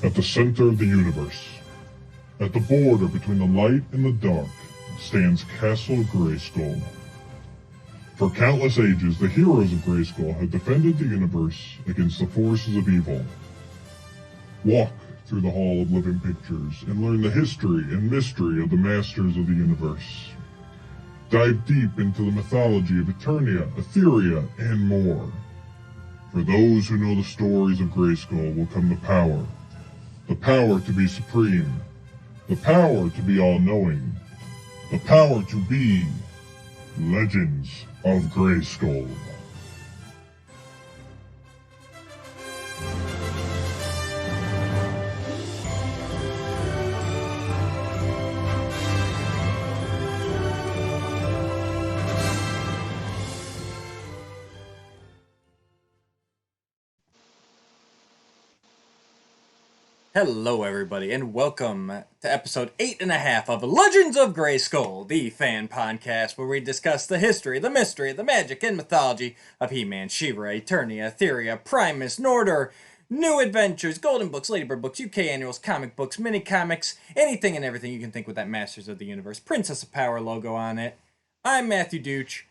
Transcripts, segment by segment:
At the center of the universe, at the border between the light and the dark, stands Castle Grayskull. For countless ages, the heroes of Grayskull have defended the universe against the forces of evil. Walk through the Hall of Living Pictures and learn the history and mystery of the Masters of the Universe. Dive deep into the mythology of Eternia, Etheria, and more. For those who know the stories of Grayskull will come the power. The power to be supreme. The power to be all-knowing. The power to be Legends of Grayskull. Hello everybody, and welcome to episode 8.5 of Legends of Grayskull, the fan podcast where we discuss the history, the mystery, the magic, and mythology of He-Man, She-Ra, Eternia, Etheria, Primus, Nordor, new adventures, golden books, ladybird books, UK annuals, comic books, mini comics, anything and everything you can think with that Masters of the Universe, Princess of Power logo on it. I'm Matthew Dooch.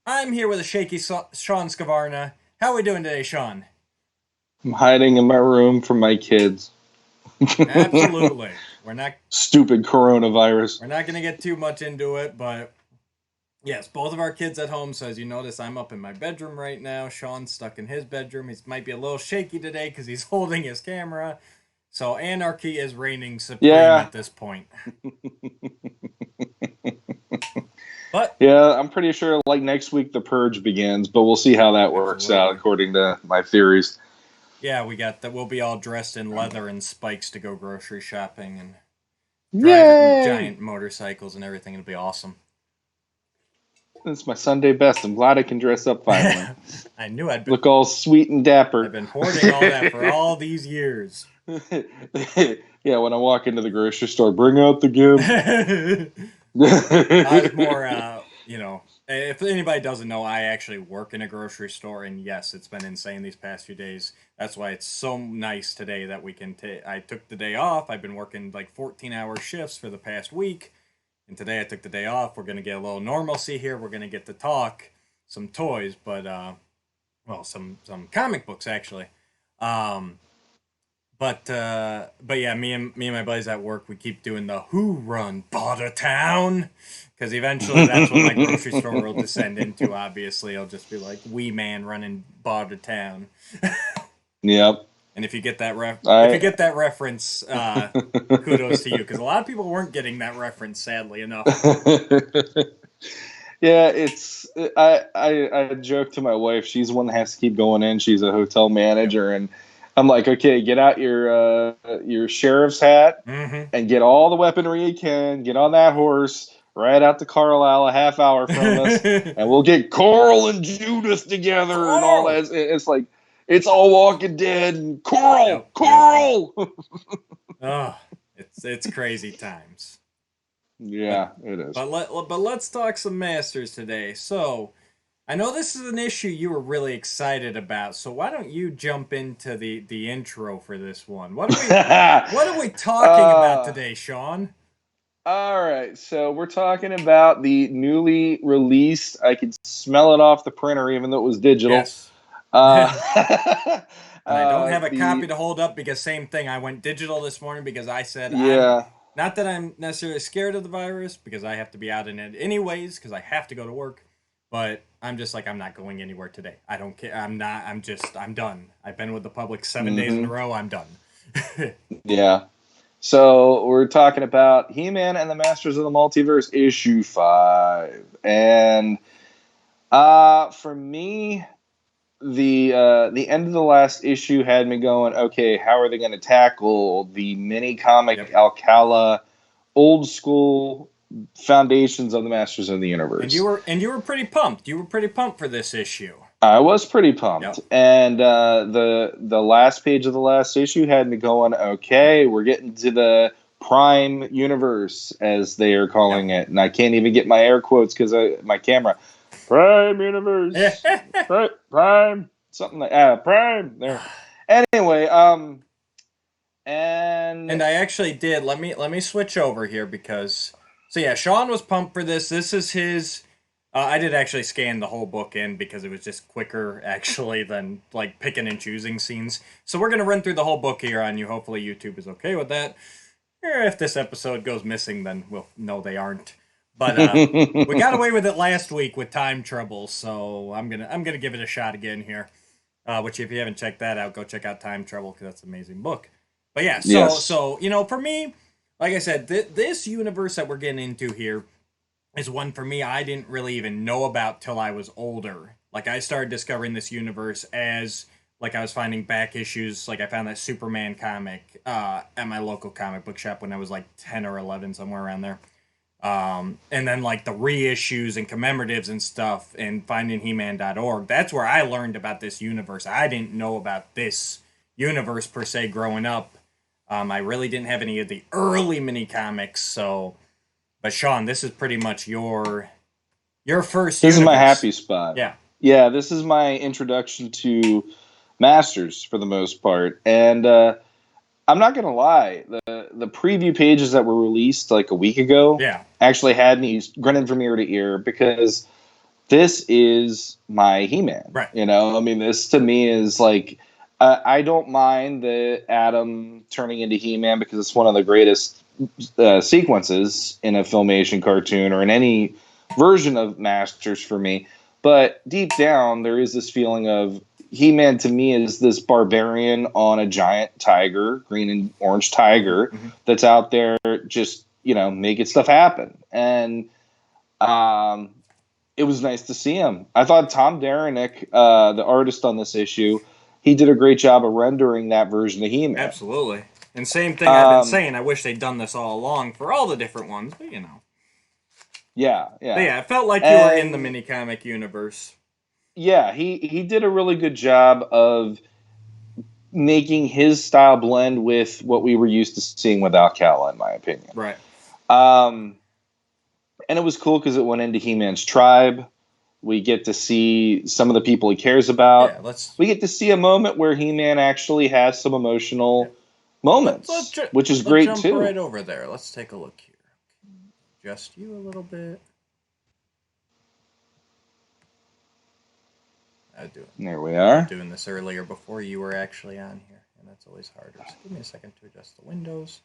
I'm here with a shaky Shawn Scavarna. How are we doing today, Shawn? I'm hiding in my room from my kids. Absolutely. We're not stupid coronavirus. We're not going to get too much into it, but yes, both of our kids at home. So as you notice, I'm up in my bedroom right now. Shawn's stuck in his bedroom. He might be a little shaky today because he's holding his camera. So anarchy is reigning supreme at this point. But yeah, I'm pretty sure like next week the purge begins, but we'll see how that works out according to my theories. Yeah, we got that. We'll be all dressed in leather and spikes to go grocery shopping and drive giant motorcycles and everything. It'll be awesome. It's my Sunday best. I'm glad I can dress up finally. I knew I'd look all sweet and dapper. I've been hoarding all that for all these years. Yeah, when I walk into the grocery store, bring out the gift. I was more, if anybody doesn't know, I actually work in a grocery store, and yes, it's been insane these past few days. That's why it's so nice today that we can I took the day off. I've been working like 14-hour shifts for the past week, and today I took the day off. We're going to get a little normalcy here. We're going to get to talk some toys, but, some comic books, actually. But yeah, me and my buddies at work, we keep doing the Who Run Border Town, because eventually that's what my grocery store will descend into. Obviously, it'll just be like Wee Man running Border Town. Yep. And if you get that reference, kudos to you, because a lot of people weren't getting that reference, sadly enough. Yeah, I joke to my wife. She's the one that has to keep going in. She's a hotel manager, and I'm like, okay, get out your sheriff's hat and get all the weaponry you can. Get on that horse, ride out to Carlisle a half hour from us, and we'll get Coral and Judith together and all that. It's like, it's all Walking Dead and Coral. Oh, it's crazy times. Yeah, it is. But let's talk some Masters today. So, I know this is an issue you were really excited about, so why don't you jump into the intro for this one? What are we talking about today, Shawn? All right, so we're talking about the newly released. I could smell it off the printer, even though it was digital. Yes. And I don't have a copy to hold up because same thing. I went digital this morning because I said, not that I'm necessarily scared of the virus, because I have to be out in it anyways, because I have to go to work. But I'm just like, I'm not going anywhere today. I don't care. I'm done. I've been with the public 7 days in a row. I'm done. Yeah. So we're talking about He-Man and the Masters of the Multiverse issue 5. And for me, the end of the last issue had me going, okay, how are they going to tackle the mini comic Alcala old school foundations of the Masters of the Universe? And you were pretty pumped. You were pretty pumped for this issue. I was pretty pumped. Yep. And the last page of the last issue had me going, okay, we're getting to the Prime Universe, as they are calling it. And I can't even get my air quotes because my camera. Prime Universe. Prime. Something like Prime. There. Anyway, And I actually did. Let me switch over here because so yeah, Shawn was pumped for this. This is his. I did actually scan the whole book in because it was just quicker actually than like picking and choosing scenes. So we're gonna run through the whole book here on you. Hopefully YouTube is okay with that. If this episode goes missing, then we'll know they aren't. But we got away with it last week with time trouble, so I'm gonna give it a shot again here. Which if you haven't checked that out, go check out Time Trouble because that's an amazing book. But yeah, Yes. so for me, like I said, this universe that we're getting into here is one for me I didn't really even know about till I was older. Like I started discovering this universe as like I was finding back issues. Like I found that Superman comic at my local comic book shop when I was like 10 or 11, somewhere around there. And then like the reissues and commemoratives and stuff and finding He-Man.org. That's where I learned about this universe. I didn't know about this universe per se growing up. I really didn't have any of the early mini comics, so but Shawn, this is pretty much your first This universe. is my happy spot. Yeah. Yeah, this is my introduction to Masters for the most part. And I'm not gonna lie, the preview pages that were released like a week ago Yeah. actually had me grinning from ear to ear because this is my He-Man. Right. You know, I mean, this to me is like I don't mind the Adam turning into He-Man because it's one of the greatest sequences in a Filmation cartoon or in any version of Masters for me. But deep down, there is this feeling of He-Man to me is this barbarian on a giant tiger, green and orange tiger, that's out there just, making stuff happen. And it was nice to see him. I thought Tom Derenick, the artist on this issue, he did a great job of rendering that version of He-Man. Absolutely. And same thing I've been saying. I wish they'd done this all along for all the different ones, but Yeah. But yeah, it felt like you were in the mini comic universe. Yeah, he did a really good job of making his style blend with what we were used to seeing with Alcala, in my opinion. Right. And it was cool because it went into He-Man's tribe. We get to see some of the people he cares about. Yeah, we get to see a moment where He-Man actually has some emotional moments, which is great jump too. Right over there. Let's take a look here. Adjust you a little bit. There we are. Doing this earlier before you were actually on here, and that's always harder. So give me a second to adjust the windows.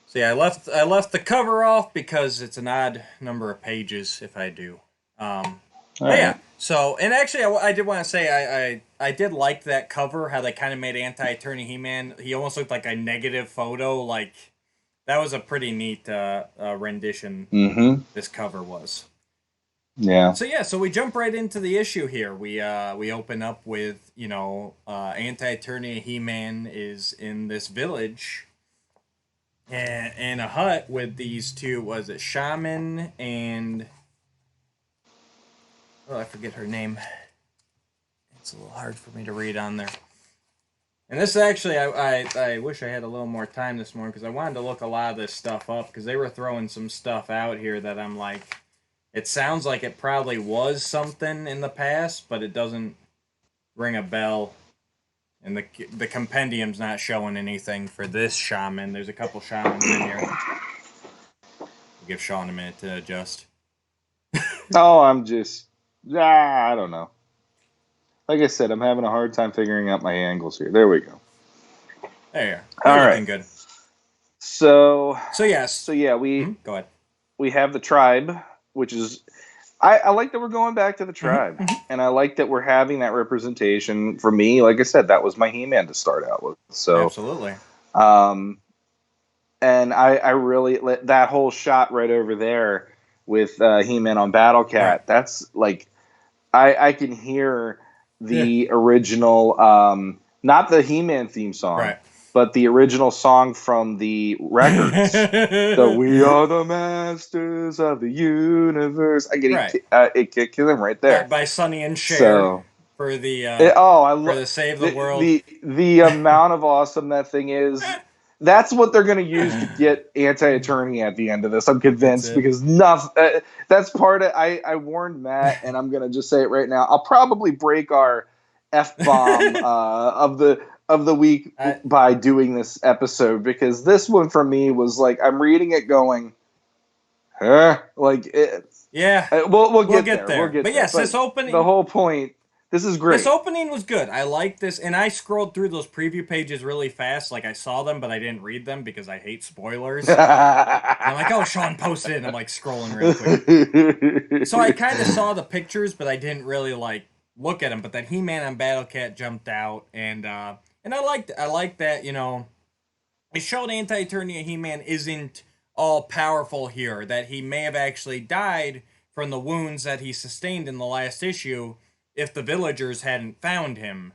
So yeah, I left the cover off because it's an odd number of pages if I do. Yeah. So and actually, I did want to say I did like that cover, how they kind of made anti-eternia He-Man. He almost looked like a negative photo. Like that was a pretty neat rendition. This cover was. Yeah. So we jump right into the issue here. We open up with anti-eternia He-Man is in this village. And a hut with these two, was it Shaman and... Oh, I forget her name. It's a little hard for me to read on there. And this actually, I wish I had a little more time this morning because I wanted to look a lot of this stuff up because they were throwing some stuff out here that I'm like, it sounds like it probably was something in the past, but it doesn't ring a bell. And the compendium's not showing anything for this shaman. There's a couple shamans in here. We'll give Shawn a minute to adjust. I'm just... I don't know. Like I said, I'm having a hard time figuring out my angles here. There we go. There you are. All right. Good. So yes. So yeah, go ahead. We have the tribe, which is... I like that we're going back to the tribe, and I like that we're having that representation. For me, like I said, that was my He-Man to start out with. So absolutely. And I really that whole shot right over there with He-Man on Battle Cat. Right. That's like I can hear the original, not the He-Man theme song. Right. But the original song from the records, the "We Are the Masters of the Universe," I get it kicked him right there by Sonny and Cher for the for the Save the World. The amount of awesome that thing is. That's what they're going to use to get anti-eternia at the end of this. I'm convinced because nothing. That's part of. I warned Matt, and I'm going to just say it right now. I'll probably break our F-bomb of the week by doing this episode, because this one for me was like, I'm reading it going, huh? Like, we'll get there. But yes, this opening, the whole point, this is great. This opening was good. I like this, and I scrolled through those preview pages really fast. Like, I saw them, but I didn't read them because I hate spoilers. And I'm like, oh, Shawn posted it, and I'm like scrolling real quick. So I kind of saw the pictures, but I didn't really like look at them. But then He-Man on Battle Cat jumped out, and I liked that, you know, it showed anti-eternia He-Man isn't all powerful here, that he may have actually died from the wounds that he sustained in the last issue if the villagers hadn't found him.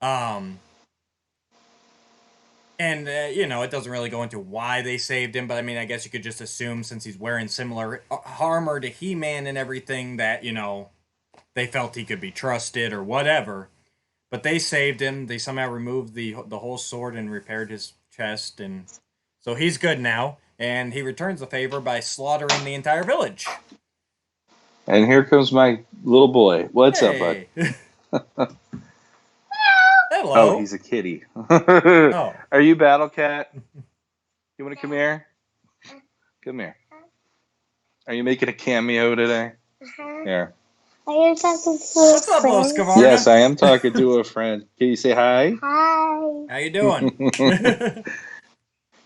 You know, it doesn't really go into why they saved him, but I mean, I guess you could just assume, since he's wearing similar armor to He-Man and everything, that, you know, they felt he could be trusted or whatever. But they saved him. They somehow removed the whole sword and repaired his chest, and so he's good now. And he returns the favor by slaughtering the entire village. And here comes my little boy. What's up, bud? Hello. Oh, he's a kitty. Oh. Are you Battle Cat? You want to come here? Come here. Are you making a cameo today? Here. Are you talking to What's up, little Skavarna? Yes, I am talking to a friend. Can you say hi? Hi. How you doing?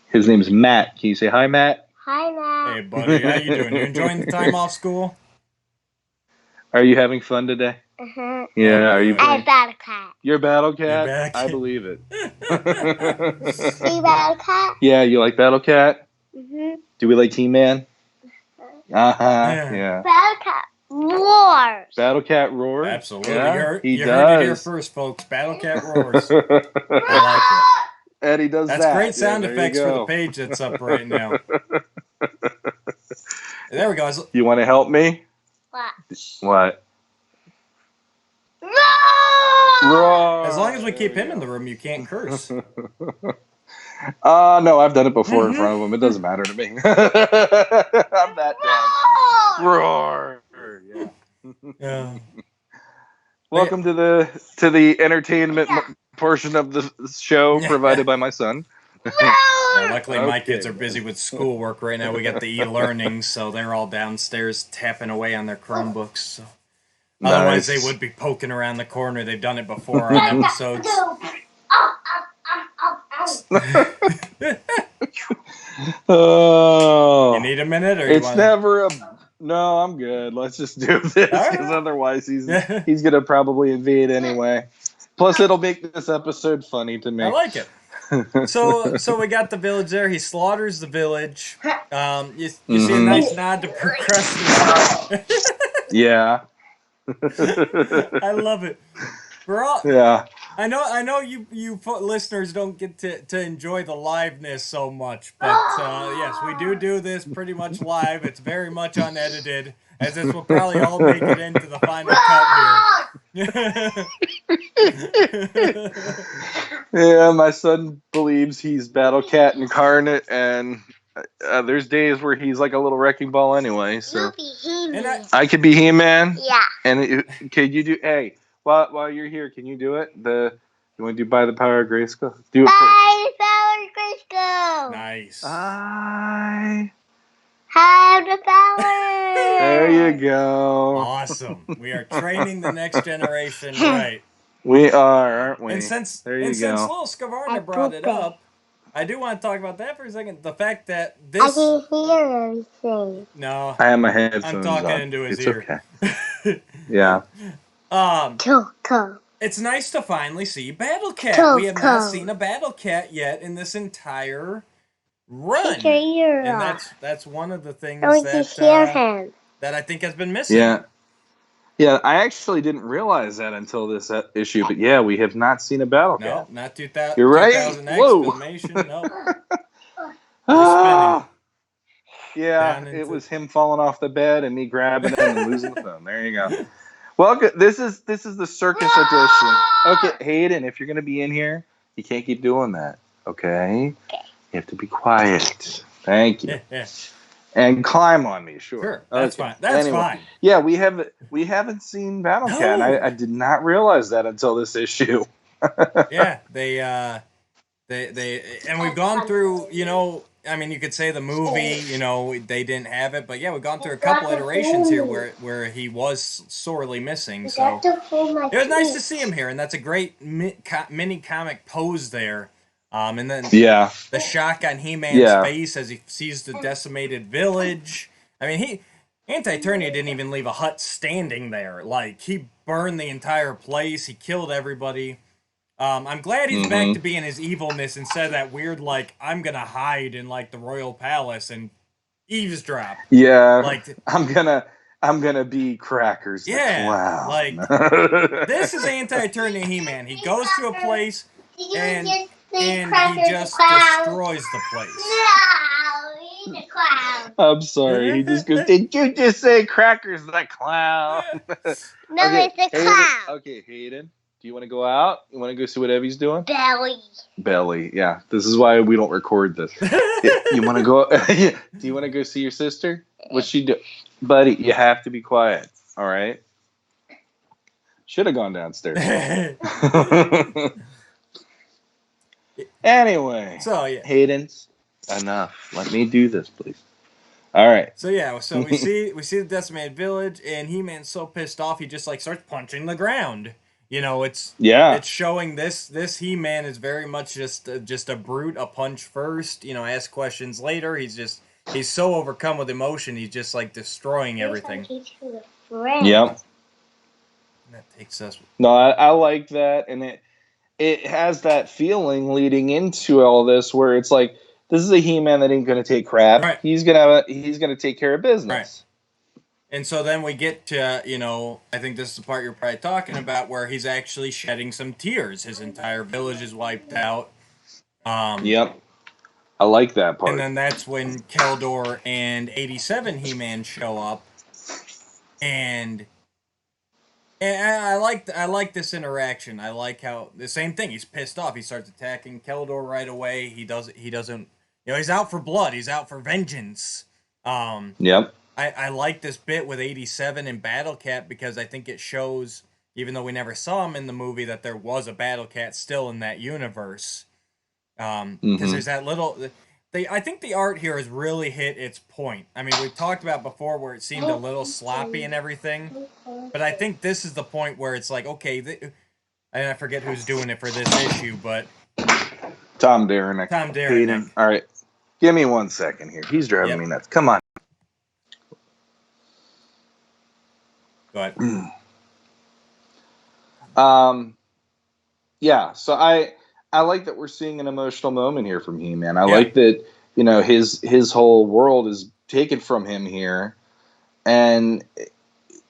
His name's Matt. Can you say hi, Matt? Hi, Matt. Hey, buddy. How you doing? You enjoying the time off school? Are you having fun today? Uh-huh. Yeah, are you? I'm Battle Cat. You're Battle Cat? You're Battle Cat. I believe it. You Battle Cat? Yeah, you like Battle Cat? Mm-hmm. Do we like He-Man? Yeah. Battle Cat roars. Battle Cat roars? Absolutely. Yeah, you heard it here first, folks. Battle Cat roars. I like it. And he does That's great sound effects for the page that's up right now. There we go. You want to help me? What? Roar! As long as we keep him in the room, you can't curse. No, I've done it before in front of him. It doesn't matter to me. I'm that dumb. Roar! Yeah. Welcome to the entertainment portion of the show provided by my son. Luckily, my kids are busy with schoolwork right now. We got the e-learning, so they're all downstairs tapping away on their Chromebooks. So. Nice. Otherwise, they would be poking around the corner. They've done it before on episodes. Oh, you need a minute, or it's never a. No, I'm good. Let's just do this, because otherwise he's gonna probably invade anyway. Plus, it'll make this episode funny to me. I like it. So we got the village there. He slaughters the village. You see a nice nod to procrastination. Yeah. I love it. Yeah. I know you listeners don't get to enjoy the liveness so much, but yes, we do this pretty much live. It's very much unedited, as this will probably all make it into the final cut here. Yeah, my son believes he's Battle Cat incarnate, and there's days where he's like a little wrecking ball anyway. So I could be He-Man. Yeah. And could you do? Hey, while you're here, can you do it? You want to do By the Power of Grayskull? Do it. By the Power of Grayskull. Nice. I have the power. There you go. Awesome. We are training the next generation right. We are, aren't we? And since little Skavarna brought it up, I do want to talk about that for a second. The fact that this... I can hear everything. No. I have my headphones I'm talking on. into his it's ear. Okay. Yeah. It's nice to finally see Battle Cat. We have not seen a Battle Cat yet in this entire run. And that's one of the things that I think has been missing. Yeah, I actually didn't realize that until this issue, but yeah, we have not seen a Battle Cat. No, not 2000. You're right. 2000X Whoa. Filmation, Yeah, it was him falling off the bed and me grabbing him and losing the phone. There you go. Well, this is the circus edition. Okay, Hayden, if you're gonna be in here, you can't keep doing that. Okay? You have to be quiet. Thank you. And climb on me, sure. That's fine. That's fine. Yeah, we haven't seen Battle Cat. I did not realize that until this issue. Yeah, they and we've gone through, I mean, you could say the movie, they didn't have it, but yeah, we've gone through a couple iterations here where he was sorely missing. So it was nice to see him here, and that's a great mini comic pose there. And then Yeah. the shock on He-Man's Yeah. face as he sees the decimated village. I mean, anti-eternia didn't even leave a hut standing there. Like, he burned the entire place. He killed everybody. I'm glad he's back to being his evilness instead of that weird, like, I'm gonna hide in, like, the royal palace and eavesdrop. Yeah. Like, I'm gonna be Crackers the Clown. like, this is anti-eternia He-Man. He goes to a place and he just destroys the place. No, he's a clown. I'm sorry. He just goes, did you just say Crackers the Clown? No, Okay, it's a Hayden, clown. okay, Hayden, do you want to go out? You want to go see what Evie's doing? Belly. Belly, yeah. This is why we don't record this. You want to go? Do you want to go see your sister? What's she do? Buddy, you have to be quiet, all right? Should have gone downstairs. Anyway, So, yeah. Hayden's enough. Let me do this, please. All right. So yeah, so we see the decimated village, and He-Man's so pissed off he just like starts punching the ground. It's showing this He-Man is very much just a brute, a punch first. Ask questions later. He's so overcome with emotion. He's just like destroying everything. Yep. And that takes us. No, I like that, and it has that feeling leading into all this where it's like, this is a He-Man that ain't gonna take crap. Right. He's gonna take care of business. Right. And so then we get to, I think this is the part you're probably talking about, where he's actually shedding some tears. His entire village is wiped out. Yep. I like that part. And then that's when Keldor and 87 He-Man show up. And I like this interaction. I like how the same thing. He's pissed off. He starts attacking Keldor right away. He doesn't. He's out for blood. He's out for vengeance. Yep. I like this bit with 87 and Battle Cat because I think it shows, even though we never saw him in the movie, that there was a Battle Cat still in that universe. Because there's that little. I think the art here has really hit its point. I mean, we've talked about before where it seemed a little sloppy and everything, but I think this is the point where it's like, okay, and I forget who's doing it for this issue, but Tom Derenick. Hayden. All right, give me 1 second here. He's driving me nuts. Come on. Go ahead. Yeah. So I like that we're seeing an emotional moment here from He-Man. I like that, his whole world is taken from him here. And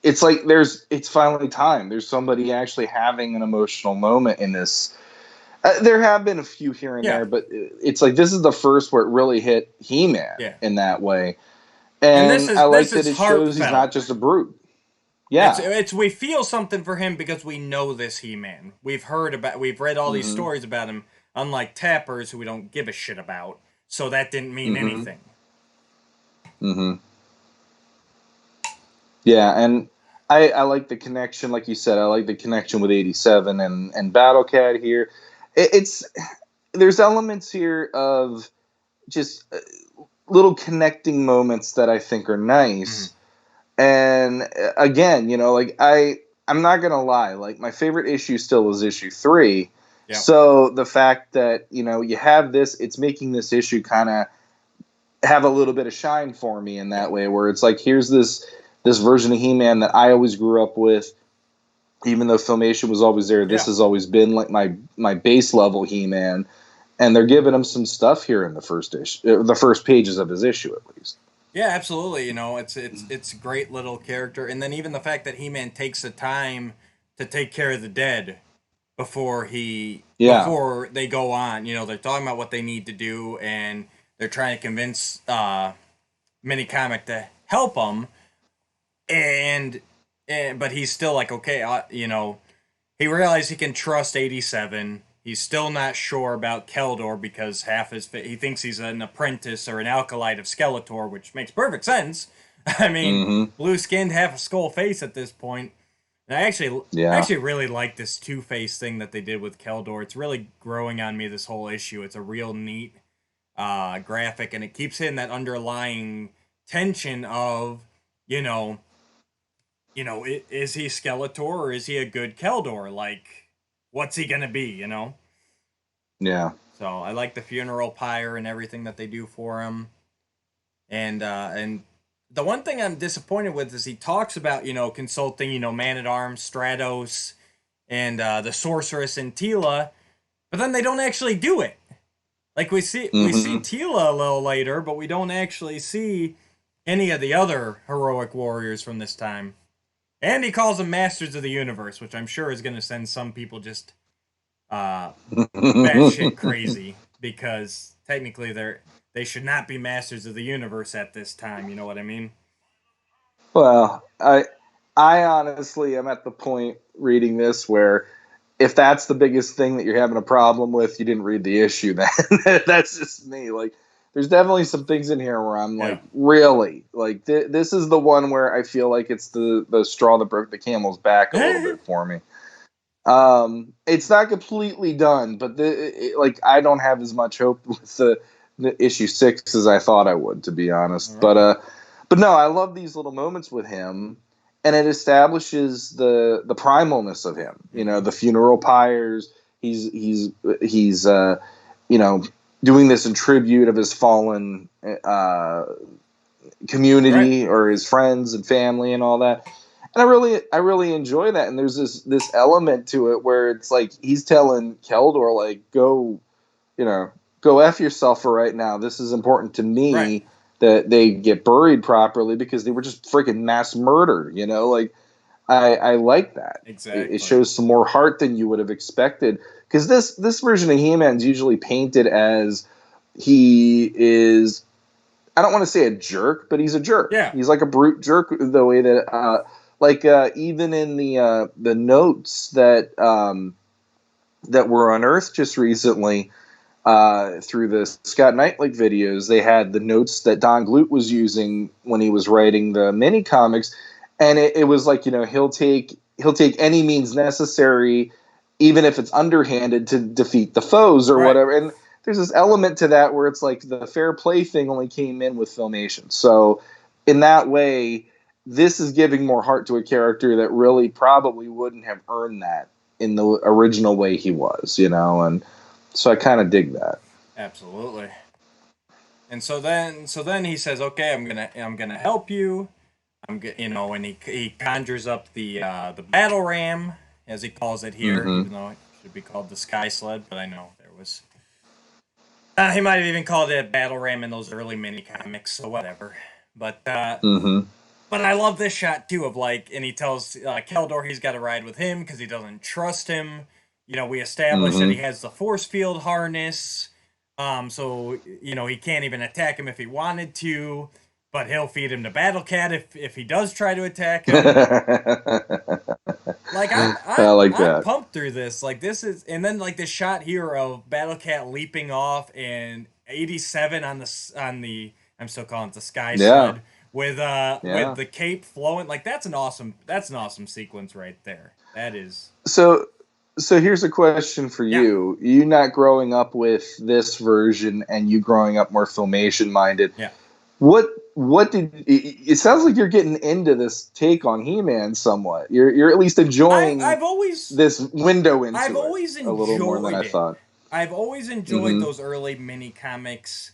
it's like it's finally time. There's somebody actually having an emotional moment in this. There have been a few here and there, but it's like this is the first where it really hit He-Man in that way. And I like that it shows he's not just a brute. Yeah, it's we feel something for him because we know this He-Man. We've read all these stories about him, unlike Tappers, who we don't give a shit about. So that didn't mean anything. Yeah, and I like the connection, like you said. I like the connection with 87 and Battle Cat here. There's elements here of just little connecting moments that I think are nice. And again, I'm not gonna lie, like my favorite issue still is issue 3. Yep. So the fact that you have this, it's making this issue kind of have a little bit of shine for me in that way, where it's like, here's this version of He-Man that I always grew up with, even though Filmation was always there. This has always been like my base level He-Man, and they're giving him some stuff here in the first issue, the first pages of his issue at least. Yeah, absolutely. It's a great little character, and then even the fact that He-Man takes the time to take care of the dead before they go on. They're talking about what they need to do, and they're trying to convince Minicomic to help them, but he's still like, okay, he realizes he can trust 87. He's still not sure about Keldor because he thinks he's an apprentice or an acolyte of Skeletor, which makes perfect sense. I mean, blue-skinned, half a skull face at this point. And I Yeah. actually really like this Two-Face thing that they did with Keldor. It's really growing on me this whole issue. It's a real neat graphic, and it keeps hitting that underlying tension of, you know, is he Skeletor or is he a good Keldor? Like, what's he gonna be? Yeah. So I like the funeral pyre and everything that they do for him. And the one thing I'm disappointed with is he talks about consulting Man at Arms, Stratos, and the Sorceress and Tila, but then they don't actually do it. Like we see Tila a little later, but we don't actually see any of the other heroic warriors from this time. And he calls them Masters of the Universe, which I'm sure is going to send some people just batshit crazy, because technically they should not be Masters of the Universe at this time. You know what I mean? Well, I honestly am at the point reading this where if that's the biggest thing that you're having a problem with, you didn't read the issue. Then that's just me. Like, there's definitely some things in here where I'm like, really, like this is the one where I feel like it's the straw that broke the camel's back a little bit for me. It's not completely done, but like I don't have as much hope with the issue 6 as I thought I would, to be honest. Right. But no, I love these little moments with him, and it establishes the primalness of him. The funeral pyres. He's doing this in tribute of his fallen community, Right. or his friends and family and all that. And I really enjoy that. And there's this element to it where it's like he's telling Keldor, like, go F yourself for right now. This is important to me, Right. that they get buried properly, because they were just freaking mass murdered. Like, I like that. Exactly. It shows some more heart than you would have expected, because this version of He-Man is usually painted as he is, I don't want to say a jerk, but he's a jerk. Yeah. He's like a brute jerk, the way that even in the notes that that were unearthed just recently through the Scott Knightley videos, they had the notes that Don Glut was using when he was writing the mini comics, and it was like, he'll take any means necessary, even if it's underhanded, to defeat the foes or whatever. And there's this element to that where it's like the fair play thing only came in with Filmation. So in that way, this is giving more heart to a character that really probably wouldn't have earned that in the original way he was, and so I kind of dig that. Absolutely. And so then he says, "Okay, I'm gonna help you. And he conjures up the battle ram, as he calls it here, even though it should be called the Sky Sled. But I know there was. He might have even called it a battle ram in those early mini comics, so whatever. But but I love this shot too of like, and he tells Keldor he's got to ride with him because he doesn't trust him. We established that he has the force field harness, so he can't even attack him if he wanted to, but he'll feed him to Battle Cat if he does try to attack him. Like I like I'm that. pumped through this. Like this is, and then like the shot here of Battle Cat leaping off and 87 on the I'm still calling it the Sky Sled with the cape flowing. Like that's an awesome sequence right there. That is. So here's a question for you. You not growing up with this version and you growing up more Filmation minded. Yeah. What did it sounds like you're getting into this take on He-Man somewhat. You're at least enjoying this window into I've always it a little more than I thought. I've always enjoyed those early mini comics.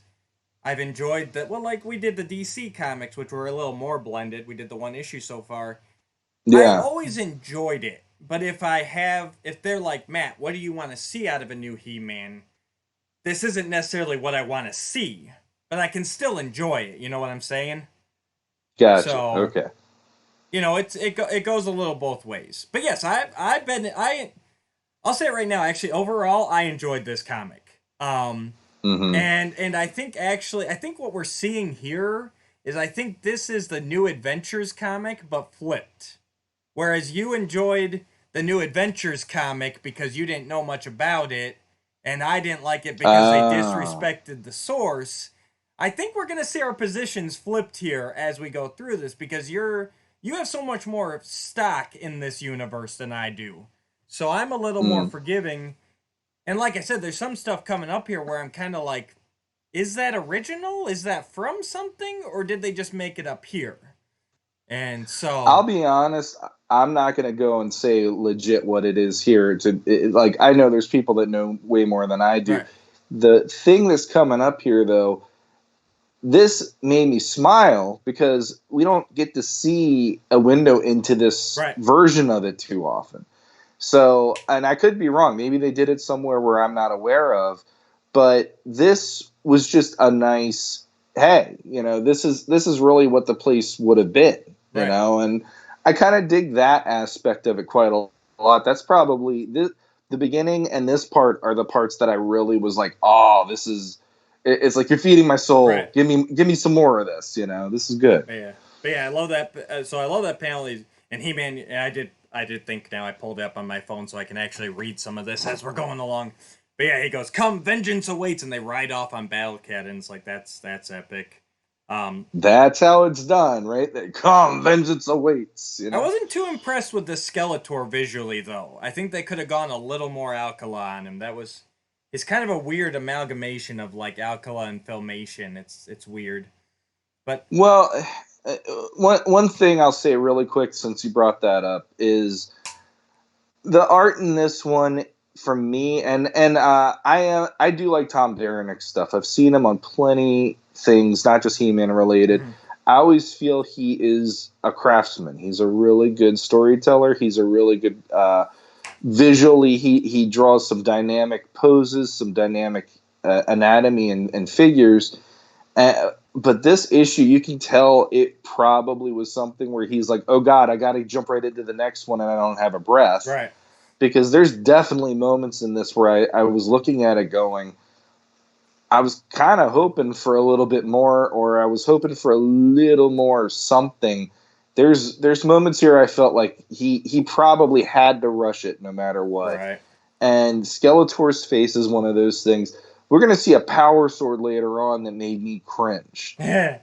I've enjoyed that. Well, like we did the DC comics, which were a little more blended. We did the one issue so far. Yeah. I've always enjoyed it. But if they're like, Matt, what do you want to see out of a new He-Man? This isn't necessarily what I want to see, but I can still enjoy it. You know what I'm saying? Gotcha. So, okay. It goes a little both ways. But yes, I'll say it right now. Actually, overall, I enjoyed this comic. And I think what we're seeing here is I think this is the New Adventures comic, but flipped. Whereas you enjoyed the New Adventures comic because you didn't know much about it, and I didn't like it because they disrespected the source. I think we're going to see our positions flipped here as we go through this, because you're you have so much more stock in this universe than I do. So I'm a little more forgiving. And like I said, there's some stuff coming up here where I'm kind of like, is that original? Is that from something? Or did they just make it up here? And I'll so. be honest. I'm not going to go and say legit what it is here. Like, I know there's people that know way more than I do. Right. The thing that's coming up here, though, this made me smile because we don't get to see a window into this Right. version of it too often. So, and I could be wrong. Maybe they did it somewhere where I'm not aware of, but this was just a nice, hey, this is really what the place would have been, Right. and I kind of dig that aspect of it quite a lot. That's probably the beginning and this part are the parts that I really was like, oh, this is. It's like you're feeding my soul. Right. Give me some more of this. This is good. But yeah, I love that. So I love that panel. And He-Man. I did think now I pulled it up on my phone so I can actually read some of this as we're going along. But yeah, he goes, "Come, vengeance awaits," and they ride off on battle cannons. Like that's epic. That's how it's done, right? Come, vengeance awaits. I wasn't too impressed with the Skeletor visually, though. I think they could have gone a little more Alcala on him. It's kind of a weird amalgamation of like Alcala and Filmation. It's weird, but Well, one thing I'll say really quick since you brought that up is the art in this one for me, and I do like Tom Derenick's stuff. I've seen him on plenty things, not just He-Man related. I always feel he is a craftsman. He's a really good storyteller. He's a really good visually. He draws some dynamic poses, some dynamic anatomy and figures. But this issue, you can tell it probably was something where he's like, oh God, I got to jump right into the next one and I don't have a breath. right. Because there's definitely moments in this where I was looking at it going, I was kind of hoping for a little bit more, or I was hoping for a little more something. There's moments here I felt like he probably had to rush it no matter what. Right. And Skeletor's face is one of those things. We're going to see a power sword later on that made me cringe. And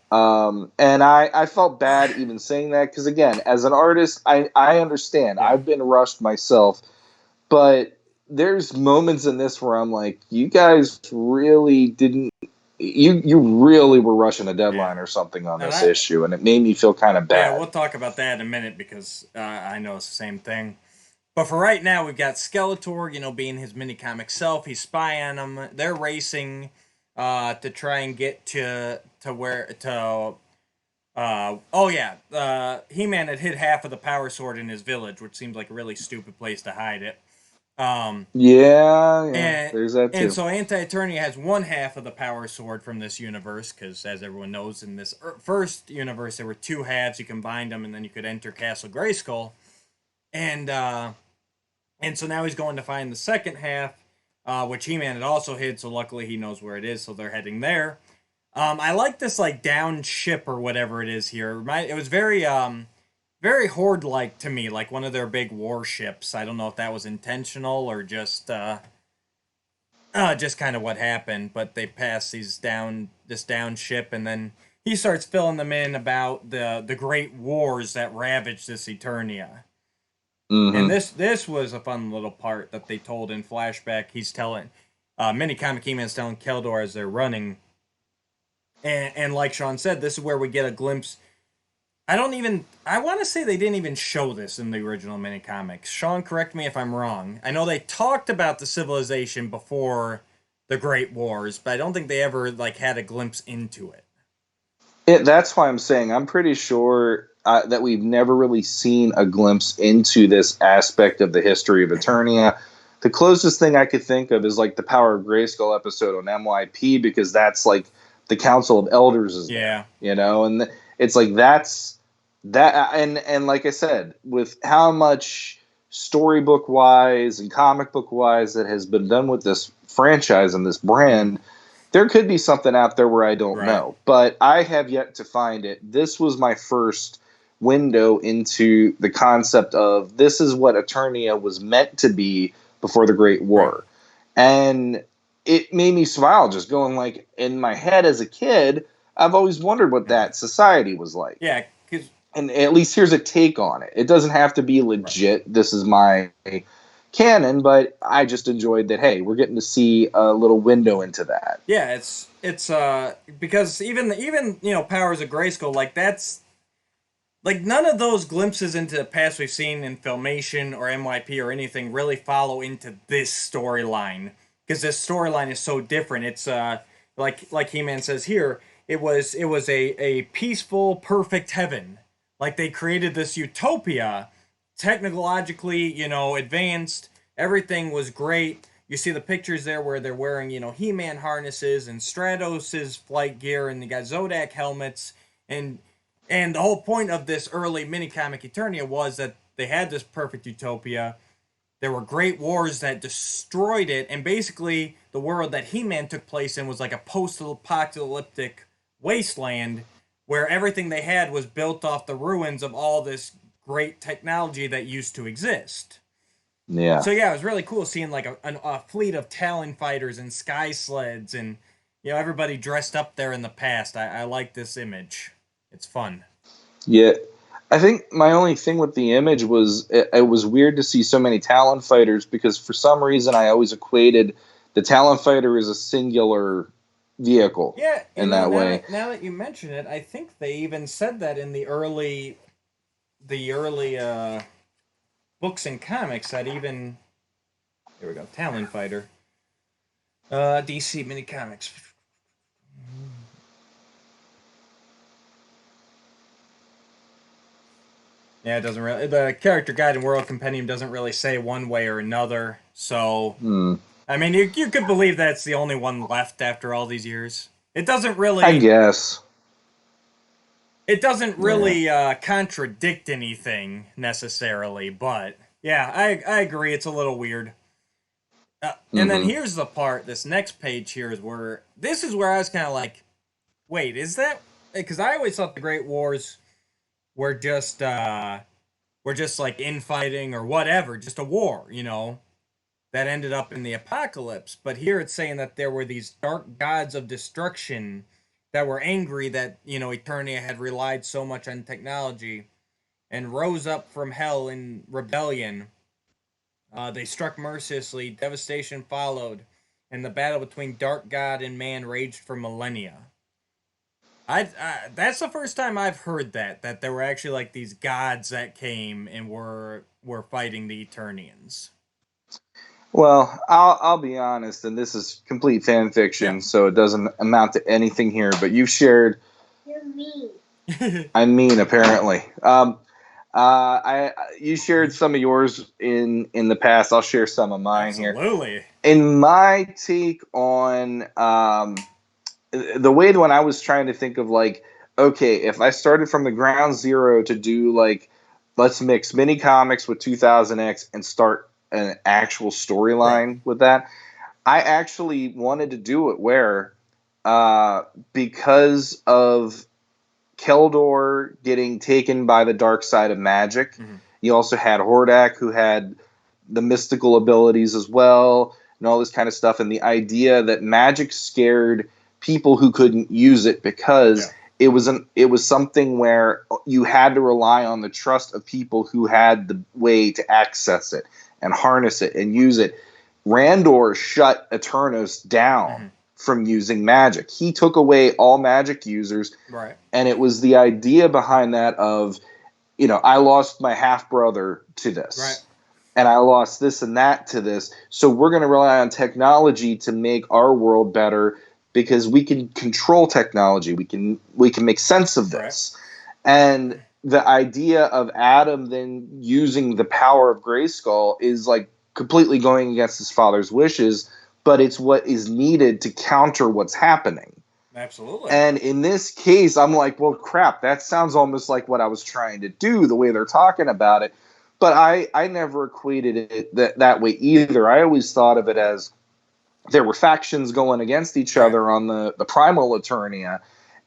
I felt bad even saying that because, again, as an artist, I understand. Yeah. I've been rushed myself. But there's moments in this where I'm like, you guys really didn't. You really were rushing a deadline or something on this issue, and it made me feel kind of bad. Yeah, we'll talk about that in a minute because I know it's the same thing. But for right now, we've got Skeletor, being his mini comic self. He's spying on them. They're racing to try and get to where to. He-Man had hid half of the power sword in his village, which seems like a really stupid place to hide it. There's that too. And so anti-eternia has one half of the power sword from this universe, because as everyone knows, in this first universe, there were two halves. You combined them, and then you could enter Castle Grayskull. And so now he's going to find the second half, which He-Man had also hid, so luckily he knows where it is, so they're heading there. I like this, like, down ship or whatever it is here. It was very Horde-like to me, like one of their big warships. I don't know if that was intentional or just kind of what happened, but they pass this down ship, and then he starts filling them in about the great wars that ravaged this Eternia. And this was a fun little part that they told in flashback. He's telling mini comic He-Man's telling Keldor as they're running, and like Shawn said, this is where we get a glimpse. I want to say they didn't even show this in the original mini comics. Shawn, correct me if I'm wrong. I know they talked about the civilization before the Great Wars, but I don't think they ever had a glimpse into it. That's why I'm saying I'm pretty sure that we've never really seen a glimpse into this aspect of the history of Eternia. The closest thing I could think of is like the Power of Grayskull episode on MYP, because that's like the Council of Elders is there, and it's like that's that. And like I said, with how much storybook wise and comic book wise that has been done with this franchise and this brand, there could be something out there where I don't know, but I have yet to find it. This was my first window into the concept of this is what Eternia was meant to be before the Great War. And it made me smile just going like, in my head as a kid, I've always wondered what that society was like. Yeah, because and at least here's a take on it. It doesn't have to be legit. Right. This is my canon, but I just enjoyed that. Hey, we're getting to see a little window into that. Yeah, it's because even Powers of Grayskull, like that's like none of those glimpses into the past we've seen in Filmation or MYP or anything really follow into this storyline, because this storyline is so different. It's like He-Man says here, it was a peaceful, perfect heaven. Like they created this utopia, technologically, advanced. Everything was great. You see the pictures there where they're wearing, He-Man harnesses and Stratos's flight gear, and they got Zodak helmets, and the whole point of this early mini-comic Eternia was that they had this perfect utopia. There were great wars that destroyed it, and basically the world that He-Man took place in was like a post-apocalyptic wasteland where everything they had was built off the ruins of all this great technology that used to exist. Yeah. So yeah, it was really cool seeing like a fleet of Talon fighters and sky sleds, and everybody dressed up there in the past. I like this image. It's fun. Yeah. I think my only thing with the image was it was weird to see so many Talon fighters, because for some reason I always equated the Talon fighter as a singular vehicle. Yeah, in that way. Now that you mention it, I think they even said that in the early books and comics, that even here we go, Talon fighter. DC mini comics. Yeah, it doesn't really. The character guide and world compendium doesn't really say one way or another. So, I mean, you could believe that's the only one left after all these years. It doesn't really. I guess. It doesn't really contradict anything necessarily, but yeah, I agree. It's a little weird. And then here's the part. This next page here is where I was kind of like, wait, is that? Because I always thought the Great Wars were just like infighting or whatever, just a war, that ended up in the apocalypse. But here it's saying that there were these dark gods of destruction that were angry that, Eternia had relied so much on technology and rose up from hell in rebellion. They struck mercilessly, devastation followed, and the battle between Dark God and man raged for millennia. That's the first time I've heard that there were actually like these gods that came and were fighting the Eternians. Well, I'll be honest, and this is complete fan fiction, so it doesn't amount to anything here. But you've shared. You're mean. I'm mean, apparently. You shared some of yours in the past. I'll share some of mine here. Absolutely. In my take on the way when I was trying to think of like, okay, if I started from the ground zero to do like, let's mix mini comics with 2000X and start an actual storyline with that, I actually wanted to do it where because of Keldor getting taken by the dark side of magic, you also had Hordak, who had the mystical abilities as well, and all this kind of stuff, and the idea that magic scared people who couldn't use it because it was something where you had to rely on the trust of people who had the way to access it and harness it and use it. Randor shut Eternos down from using magic. He took away all magic users, and it was the idea behind that of, I lost my half-brother to this, and I lost this and that to this, so we're going to rely on technology to make our world better because we can control technology. We can make sense of this. And the idea of Adam then using the power of Grayskull is like completely going against his father's wishes, but it's what is needed to counter what's happening. Absolutely. And in this case, I'm like, well, crap, that sounds almost like what I was trying to do, the way they're talking about it. But I never equated it that way either. I always thought of it as there were factions going against each other on the Primal Eternia,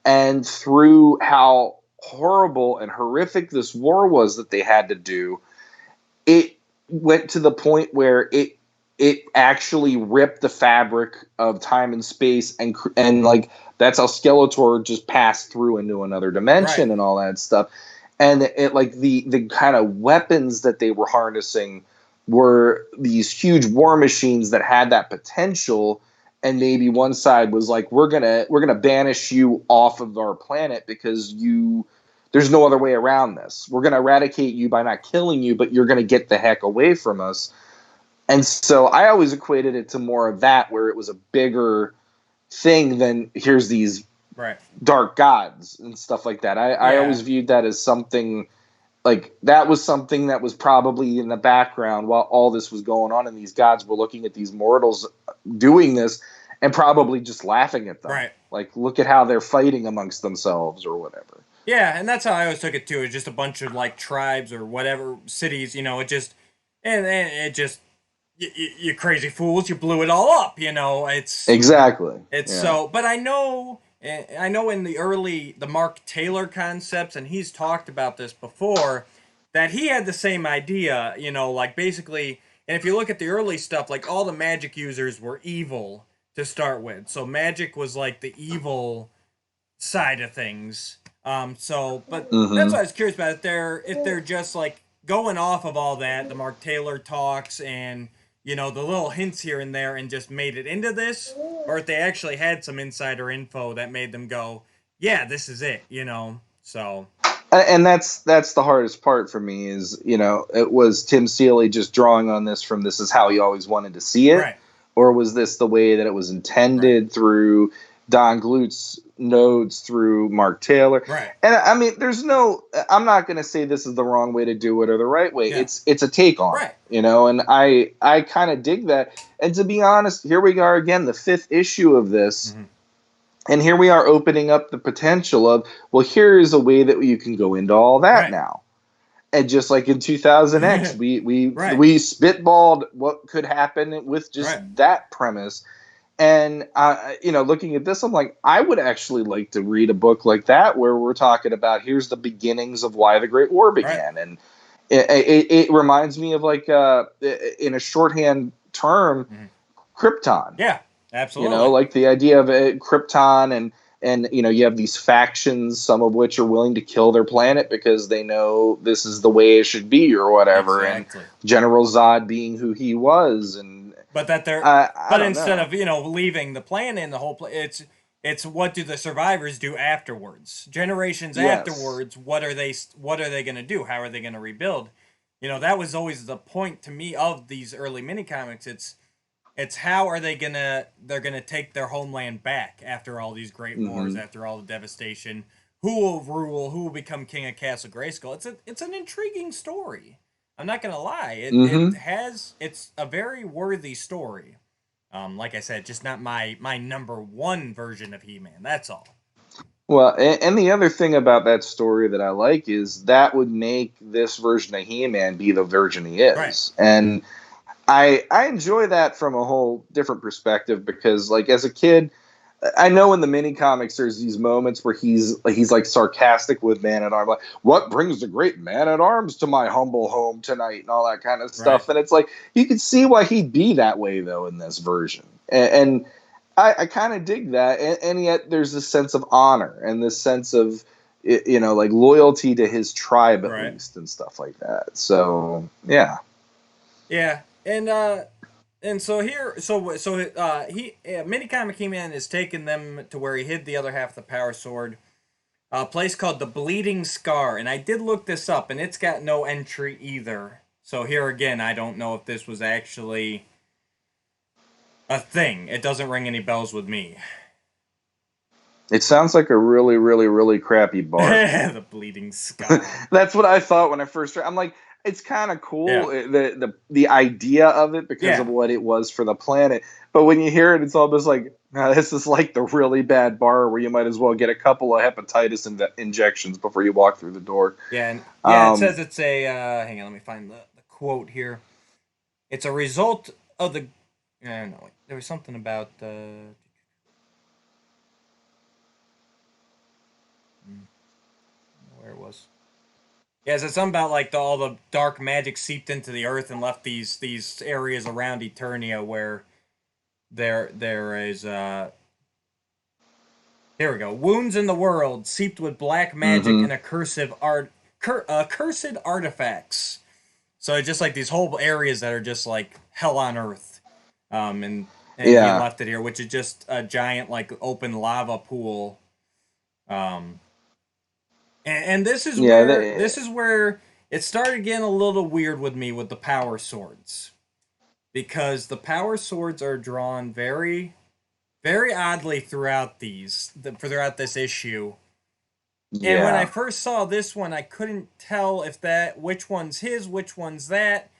and through how horrible and horrific this war was that they had to do, it went to the point where it actually ripped the fabric of time and space, and like that's how Skeletor just passed through into another dimension and all that stuff. and it like the kind of weapons that they were harnessing were these huge war machines that had that potential. And maybe one side was like, we're gonna banish you off of our planet because there's no other way around this. We're gonna eradicate you by not killing you, but you're gonna get the heck away from us. And so I always equated it to more of that, where it was a bigger thing than here's these right. dark gods and stuff like that. I always viewed that as something like that was something that was probably in the background while all this was going on, and these gods were looking at these mortals doing this and probably just laughing at them. Right. Like, look at how they're fighting amongst themselves or whatever. Yeah, and that's how I always took it too. It's just a bunch of like tribes or whatever cities, it just and it just you crazy fools, you blew it all up. It's exactly. It's so, but I know in the Mark Taylor concepts, and he's talked about this before, that he had the same idea. Like basically, and if you look at the early stuff, like all the magic users were evil to start with, so magic was like the evil side of things. But that's what I was curious about. If they're just like going off of all that, the Mark Taylor talks and the little hints here and there, and just made it into this, or if they actually had some insider info that made them go, yeah, this is it. So. And that's the hardest part for me is it was Tim Seeley just drawing on this from this is how he always wanted to see it, right. Or was this the way that it was intended through Don Glut's notes through Mark Taylor? Right. And I mean, I'm not going to say this is the wrong way to do it or the right way. Yeah. It's a take on right. it, and I kind of dig that. And to be honest, here we are again, the 5th issue of this. Mm-hmm. And here we are opening up the potential of, well, here is a way that you can go into all that now. And just like in 2000X, we spitballed what could happen with just that premise. And, looking at this, I'm like, I would actually like to read a book like that where we're talking about here's the beginnings of why the Great War began. And it reminds me of like, in a shorthand term, Krypton. Yeah, absolutely. Like the idea of Krypton and you have these factions, some of which are willing to kill their planet because they know this is the way it should be or whatever. Exactly. And General Zod being who he was, but that they're but instead of leaving the planet and the whole it's what do the survivors do afterwards? Generations afterwards, what are they going to do? How are they going to rebuild? That was always the point to me of these early mini comics. It's how are they're gonna take their homeland back after all these great wars, after all the devastation. Who will rule? Who will become king of Castle Grayskull? It's an intriguing story. I'm not gonna lie. It's a very worthy story. Like I said, just not my number one version of He-Man. That's all. Well, and the other thing about that story that I like is that would make this version of He-Man be the version he is, right. And I enjoy that from a whole different perspective because, like, as a kid, I know in the mini comics there's these moments where he's like sarcastic with Man at Arms, like, what brings the great Man at Arms to my humble home tonight, and all that kind of stuff. Right. And it's like you can see why he'd be that way though in this version, and I kind of dig that, and yet there's this sense of honor and this sense of like loyalty to his tribe at least and stuff like that. So yeah. And so here, Mini-Comic He-Man is taking them to where he hid the other half of the Power Sword, a place called the Bleeding Scar. And I did look this up, and it's got no entry either. So here again, I don't know if this was actually a thing. It doesn't ring any bells with me. It sounds like a really, really, really crappy bar. The Bleeding Scar. That's what I thought when I first read. I'm like, it's kind of cool, the idea of it because of what it was for the planet. But when you hear it, it's almost like, this is like the really bad bar where you might as well get a couple of hepatitis injections before you walk through the door. Yeah, it says it's a, hang on, let me find the quote here. It's a result of the, no, there was something about, where it was. Yeah, it's something about like all the dark magic seeped into the earth and left these areas around Eternia where there is here we go. Wounds in the world seeped with black magic and a cursive cursed artifacts. So it's just like these whole areas that are just like hell on earth. And he left it here, which is just a giant like open lava pool. And this is where it started getting a little weird with me with the power swords, because the power swords are drawn very, very oddly throughout this issue. Yeah. And when I first saw this one, I couldn't tell which one's his, which one's that.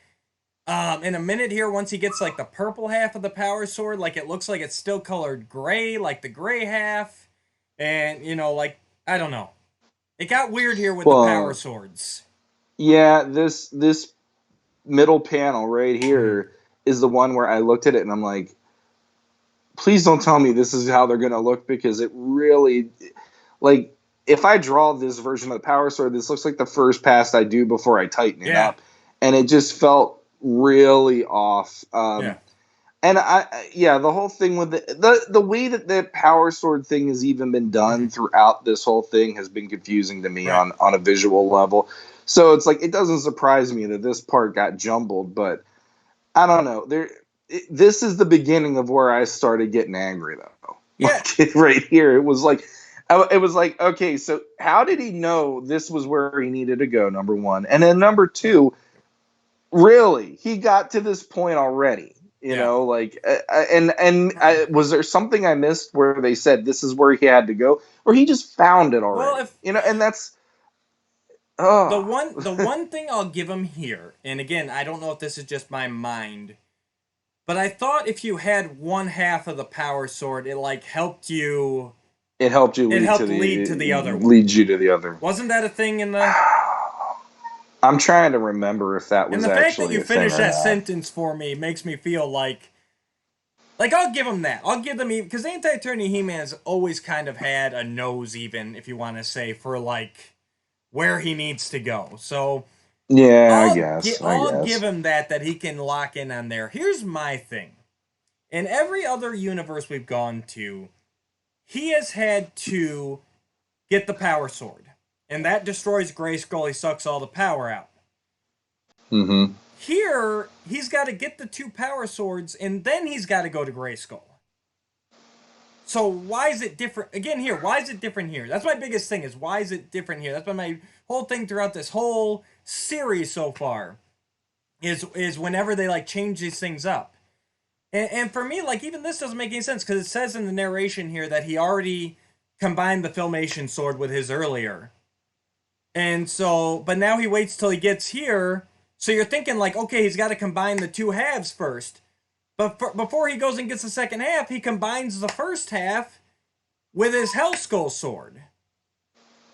In a minute here, once he gets like the purple half of the power sword, like it looks like it's still colored gray, like the gray half, and like I don't know. It got weird here with the power swords. Yeah, this middle panel right here is the one where I looked at it and I'm like, please don't tell me this is how they're gonna look, because it really, like, if I draw this version of the power sword, this looks like the first pass I do before I tighten it up, and it just felt really off. And the whole thing with the way that the power sword thing has even been done throughout this whole thing has been confusing to me on a visual level. So it's like, it doesn't surprise me that this part got jumbled, but I don't know. This is the beginning of where I started getting angry, though. Yeah. Like, right here, it was like, okay, so how did he know this was where he needed to go? Number one, and then number two, really, he got to this point already. You know, like, was there something I missed where they said this is where he had to go, or he just found it already? Well, and that's the one thing I'll give him here, and again, I don't know if this is just my mind, but I thought if you had one half of the power sword, it like helped you. It helped you. Lead to the other one. Lead you to the other. Wasn't that a thing in the? I'm trying to remember if that was actually a thing. And the fact that you finished that sentence for me makes me feel like I'll give him that. I'll give them, because anti-eternia He-Man's always kind of had a nose, even if you want to say, for like where he needs to go. So yeah, I'll give him that he can lock in on there. Here's my thing: in every other universe we've gone to, he has had to get the power sword. And that destroys Grayskull. He sucks all the power out. Mm-hmm. Here, he's got to get the two power swords, and then he's got to go to Grayskull. So why is it different? Again, here, why is it different here? That's my biggest thing, is why is it different here? That's been my whole thing throughout this whole series so far, is whenever they, like, change these things up. And for me, like, even this doesn't make any sense, because it says in the narration here that he already combined the Filmation sword with his earlier. And so, but now he waits till he gets here. So you're thinking like, okay, he's got to combine the two halves first. But before he goes and gets the second half, he combines the first half with his Hellskull sword.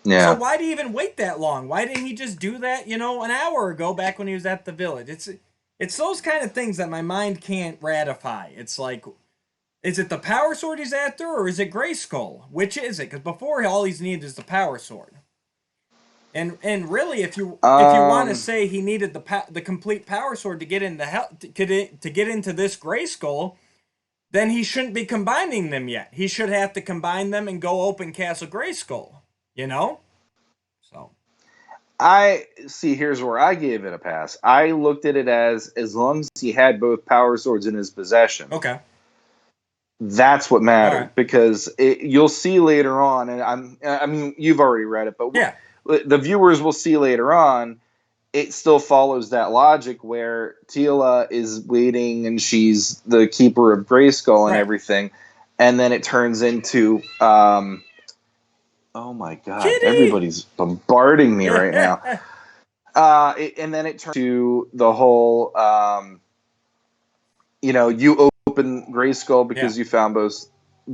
Yeah. So why do you even wait that long? Why didn't he just do that, an hour ago back when he was at the village? It's those kind of things that my mind can't ratify. It's like, is it the power sword he's after, or is it Grayskull? Which is it? Because before, all he's needed is the power sword. And really, if you want to say he needed the complete power sword to get into to get into this Grayskull, then he shouldn't be combining them yet. He should have to combine them and go open Castle Grayskull. So I see. Here's where I gave it a pass. I looked at it as long as he had both power swords in his possession. Okay. That's what mattered, because you'll see later on, and I mean, you've already read it, but yeah. The viewers will see later on, it still follows that logic where Teela is waiting and she's the keeper of Grayskull and everything. And then it turns into, oh my God, Kitty! Everybody's bombarding me right now. And then it turns to the whole, you open Grayskull because you found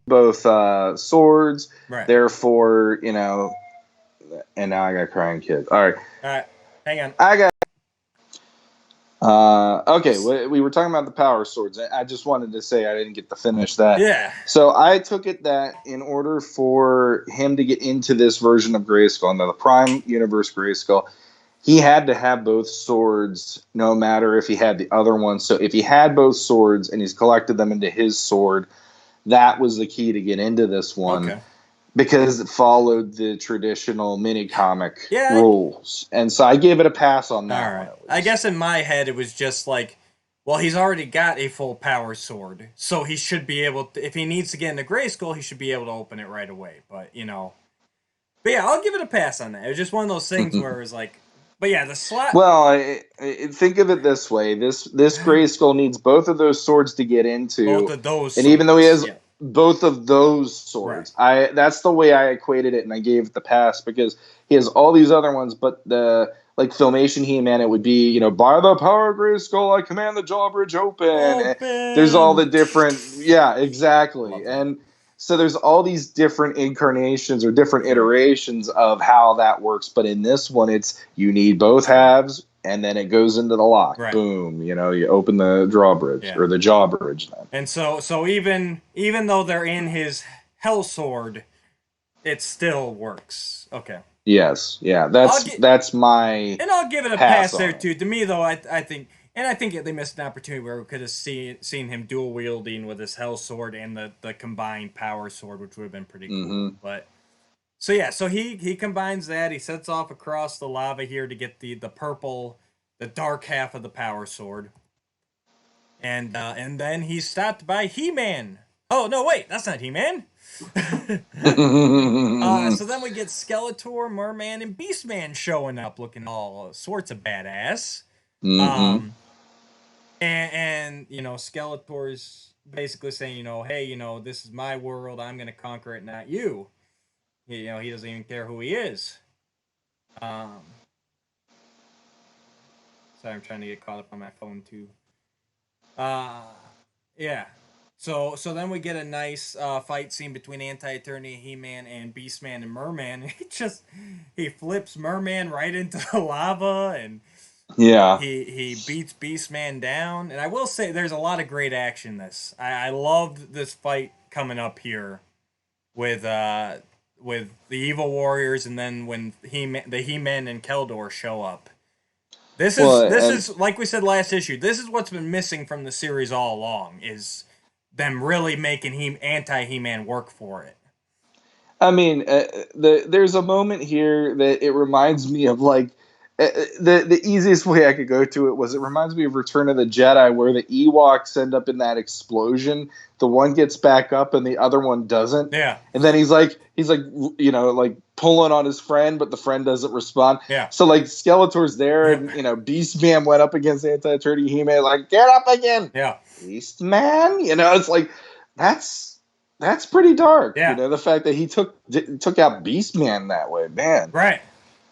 both swords. Right. Therefore, and now I got crying kids. All right, hang on. I got. Okay, we were talking about the power swords. I just wanted to say I didn't get to finish that. Yeah. So I took it that in order for him to get into this version of Grayskull, now the Prime Universe Grayskull, he had to have both swords, no matter if he had the other one. So if he had both swords and he's collected them into his sword, that was the key to get into this one. Okay. because it followed the traditional mini comic Yeah. rules, and so I gave it a pass on that All one. right. I guess in my head it was just like, well, he's already got a full power sword, so he should be able to, if he needs to get into Grayskull, he should be able to open it right away. But but yeah, I'll give it a pass on that. It was just one of those things where it was like, but yeah, the slot. Well, think of it this way: this Grayskull needs both of those swords to get into, Both of those and even though he swords, has both of those swords, that's the way I equated it, and I gave it the pass because he has all these other ones, but the like Filmation He-Man, it would be by the power of Grayskull, I command the drawbridge open. There's all the different, exactly, and so there's all these different incarnations or different iterations of how that works. But in this one, it's you need both halves, and then it goes into the lock. Right. Boom. You open the drawbridge or the jawbridge. Then. And so even though they're in his Hell Sword, it still works. Okay. Yes. Yeah. That's my. And I'll give it a pass there too. To me, though, I think. And I think they missed an opportunity where we could have seen him dual wielding with his Hell Sword and the combined Power Sword, which would have been pretty cool. But so he combines that. He sets off across the lava here to get the purple, the dark half of the Power Sword, and then he's stopped by He-Man. Oh no, wait, that's not He-Man. So then we get Skeletor, Merman, and Beastman showing up, looking all sorts of badass. And Skeletor's basically saying, hey, this is my world. I'm gonna conquer it, not you. He doesn't even care who he is. Sorry, I'm trying to get caught up on my phone too. Yeah. So then we get a nice fight scene between Anti-Eternia, He-Man, and Beastman and Merman. He flips Merman right into the lava, and he beats Beastman down. And I will say, there's a lot of great action in this. I loved this fight coming up here with the Evil Warriors, and then when the He-Man and Keldor show up. This is like we said last issue. This is what's been missing from the series all along, is them really making anti-He-Man work for it. I mean, there's a moment here that it reminds me of like the easiest way I could go to it was it reminds me of Return of the Jedi, where the Ewoks end up in that explosion. The one gets back up and the other one doesn't. Yeah. And then he's like like pulling on his friend, but the friend doesn't respond. Yeah. So like Skeletor's there, and Beastman went up against Anti-Eternia He-Man, like, get up again. Yeah. Beastman, it's like that's pretty dark. Yeah. The fact that he took out Beastman that way, man. Right.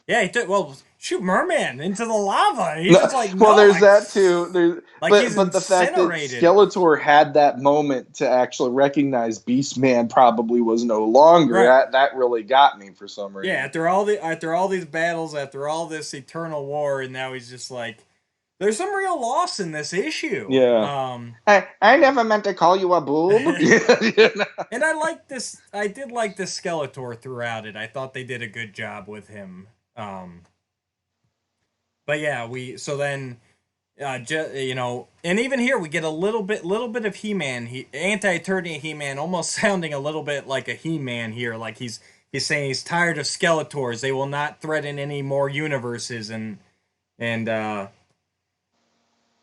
Yeah, he took shoot Merman into the lava. He's just like, well, there's that too. But the fact that Skeletor had that moment to actually recognize Beastman probably was no longer, that really got me for some reason. Yeah, after all these battles, after all this eternal war, and now he's just like, there's some real loss in this issue. Yeah. I never meant to call you a boob. And I did like this Skeletor throughout it. I thought they did a good job with him. But yeah, and even here we get a little bit of He-Man, Anti-Eternia He-Man, almost sounding a little bit like a He-Man here, like he's saying he's tired of Skeletors. They will not threaten any more universes, and it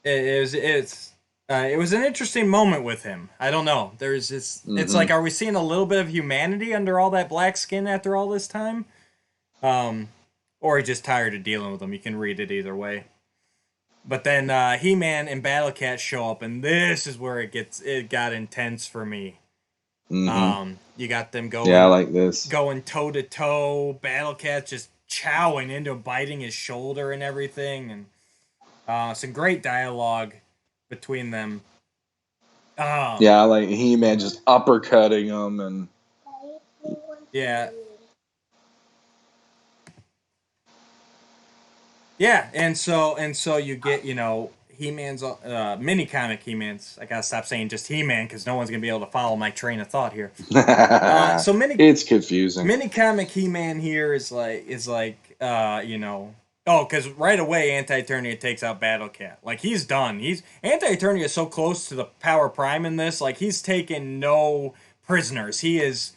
was an interesting moment with him. I don't know. There's this. It's like, are we seeing a little bit of humanity under all that black skin after all this time? Or he's just tired of dealing with them. You can read it either way. But then He-Man and Battle Cat show up, and this is where it got intense for me. You got them going. Yeah, I like this. Going toe to toe. Battle Cat just chowing into biting his shoulder and everything, and some great dialogue between them. Yeah, I like He-Man just uppercutting him, and yeah. Yeah, and so you get, He-Man's mini comic He-Man's. I gotta stop saying just He-Man because no one's gonna be able to follow my train of thought here. It's confusing. Mini comic He-Man here is like because right away Anti-Eternia takes out Battle Cat. Like, he's done. Anti-Eternia is so close to the Power Prime in this. Like, he's taken no prisoners. He is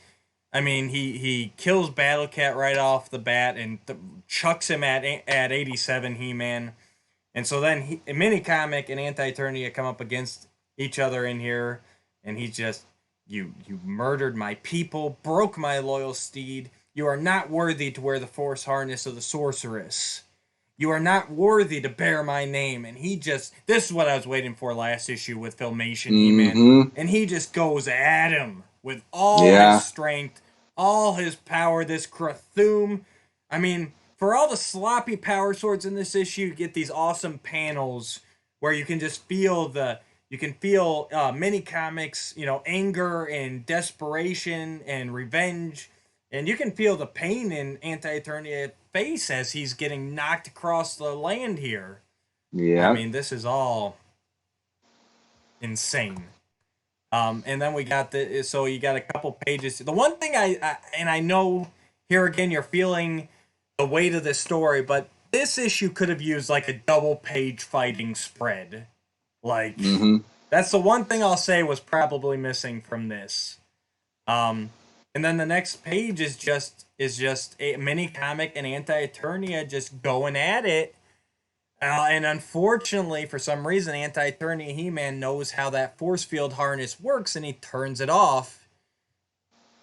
I mean, he kills Battle Cat right off the bat and chucks him at 87 He-Man. And so then Mini Comic and Anti-Eternia come up against each other in here, and he's just, you murdered my people, broke my loyal steed. You are not worthy to wear the force harness of the sorceress. You are not worthy to bear my name. And this is what I was waiting for last issue with Filmation He-Man. And he just goes at him with all his strength, all his power, this Krathum. I mean, for all the sloppy power swords in this issue, you get these awesome panels where you can just feel Mini Comics, anger and desperation and revenge. And you can feel the pain in Anti-Eternia face as he's getting knocked across the land here. Yeah. I mean, this is all insane. And then we got so you got a couple pages. The one thing I know here again, you're feeling the weight of this story, but this issue could have used like a double page fighting spread. Like, that's the one thing I'll say was probably missing from this. And then the next page is just a Mini Comic and Anti-Eternia just going at it. And unfortunately, for some reason, Anti-Eternia He-Man knows how that force field harness works, and he turns it off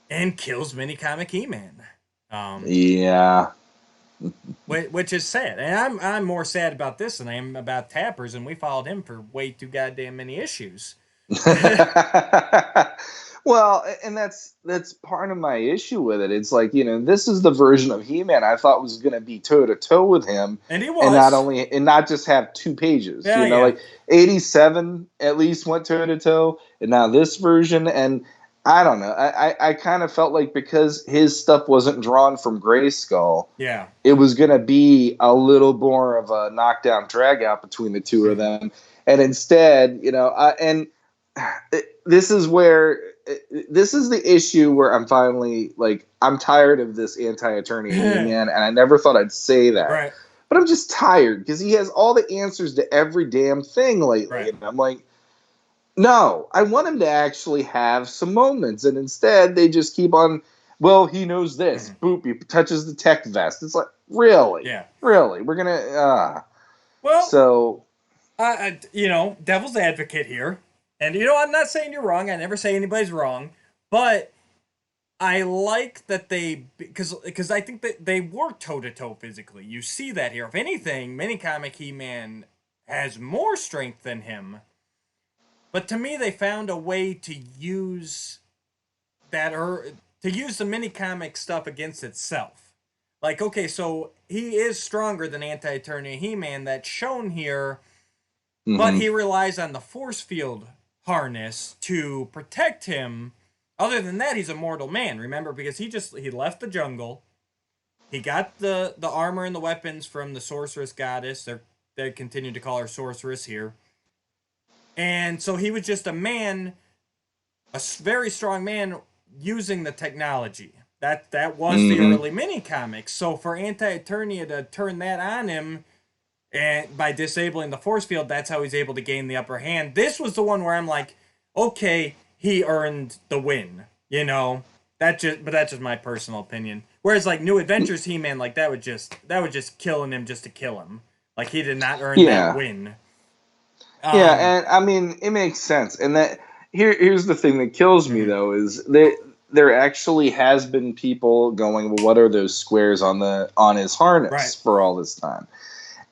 and kills Mini Comic He-Man. Yeah. Which is sad. And I'm more sad about this than I am about Tappers, and we followed him for way too goddamn many issues. Well, and that's part of my issue with it. It's like, this is the version of He-Man I thought was going to be toe to toe with him, and he was, and not just have 2 pages. Yeah, like 87 at least went toe to toe, and now this version, and I don't know. I kind of felt like because his stuff wasn't drawn from Grayskull, it was going to be a little more of a knockdown drag out between the two of them, and instead, this is the issue where I'm finally like, I'm tired of this Anti-Eternia He-Man, and I never thought I'd say that. Right. But I'm just tired because he has all the answers to every damn thing lately. Right. And I'm like, no, I want him to actually have some moments. And instead, they just keep on, well, he knows this. Boop, he touches the tech vest. It's like, really? Yeah. Really? We're going to, Well, so. Devil's advocate here. And, I'm not saying you're wrong. I never say anybody's wrong. But I like that because I think that they work toe-to-toe physically. You see that here. If anything, Mini Comic He-Man has more strength than him. But to me, they found a way to use to use the Mini Comic stuff against itself. Like, okay, so he is stronger than Anti-Eternia He-Man. That's shown here. But he relies on the force field harness to protect him. Other than that, he's a mortal man, remember, because he left the jungle. He got the armor and the weapons from the sorceress goddess. They continue to call her sorceress here. And so he was just a man, a very strong man, using the technology. That was the early Mini Comics. So for Anti-Eternia to turn that on him, and by disabling the force field, that's how he's able to gain the upper hand. This was the one where I'm like, okay, he earned the win. But that's just my personal opinion. Whereas like New Adventures He-Man, like that would just killing him just to kill him. Like he did not earn that win. And I mean it makes sense. And that here's the thing that kills me though is that there actually has been people going, well, what are those squares on his harness for all this time?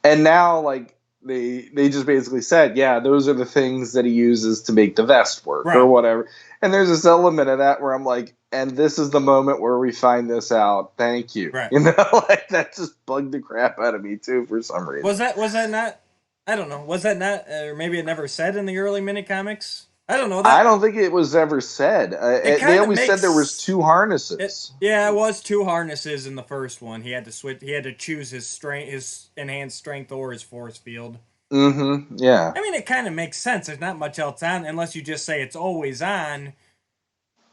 And now, like, they just basically said, yeah, those are the things that he uses to make the vest work or whatever. And there's this element of that where I'm like, and this is the moment where we find this out. Thank you. Right. Like that just bugged the crap out of me too for some reason. Was that not? I don't know. Was that not? Or maybe it never said in the early Mini Comics. I don't know. I don't think it was ever said. They always said there was 2 harnesses. It was 2 harnesses in the first one. He had to switch. He had to choose his enhanced strength, or his force field. Yeah. I mean, it kind of makes sense. There's not much else on, unless you just say it's always on.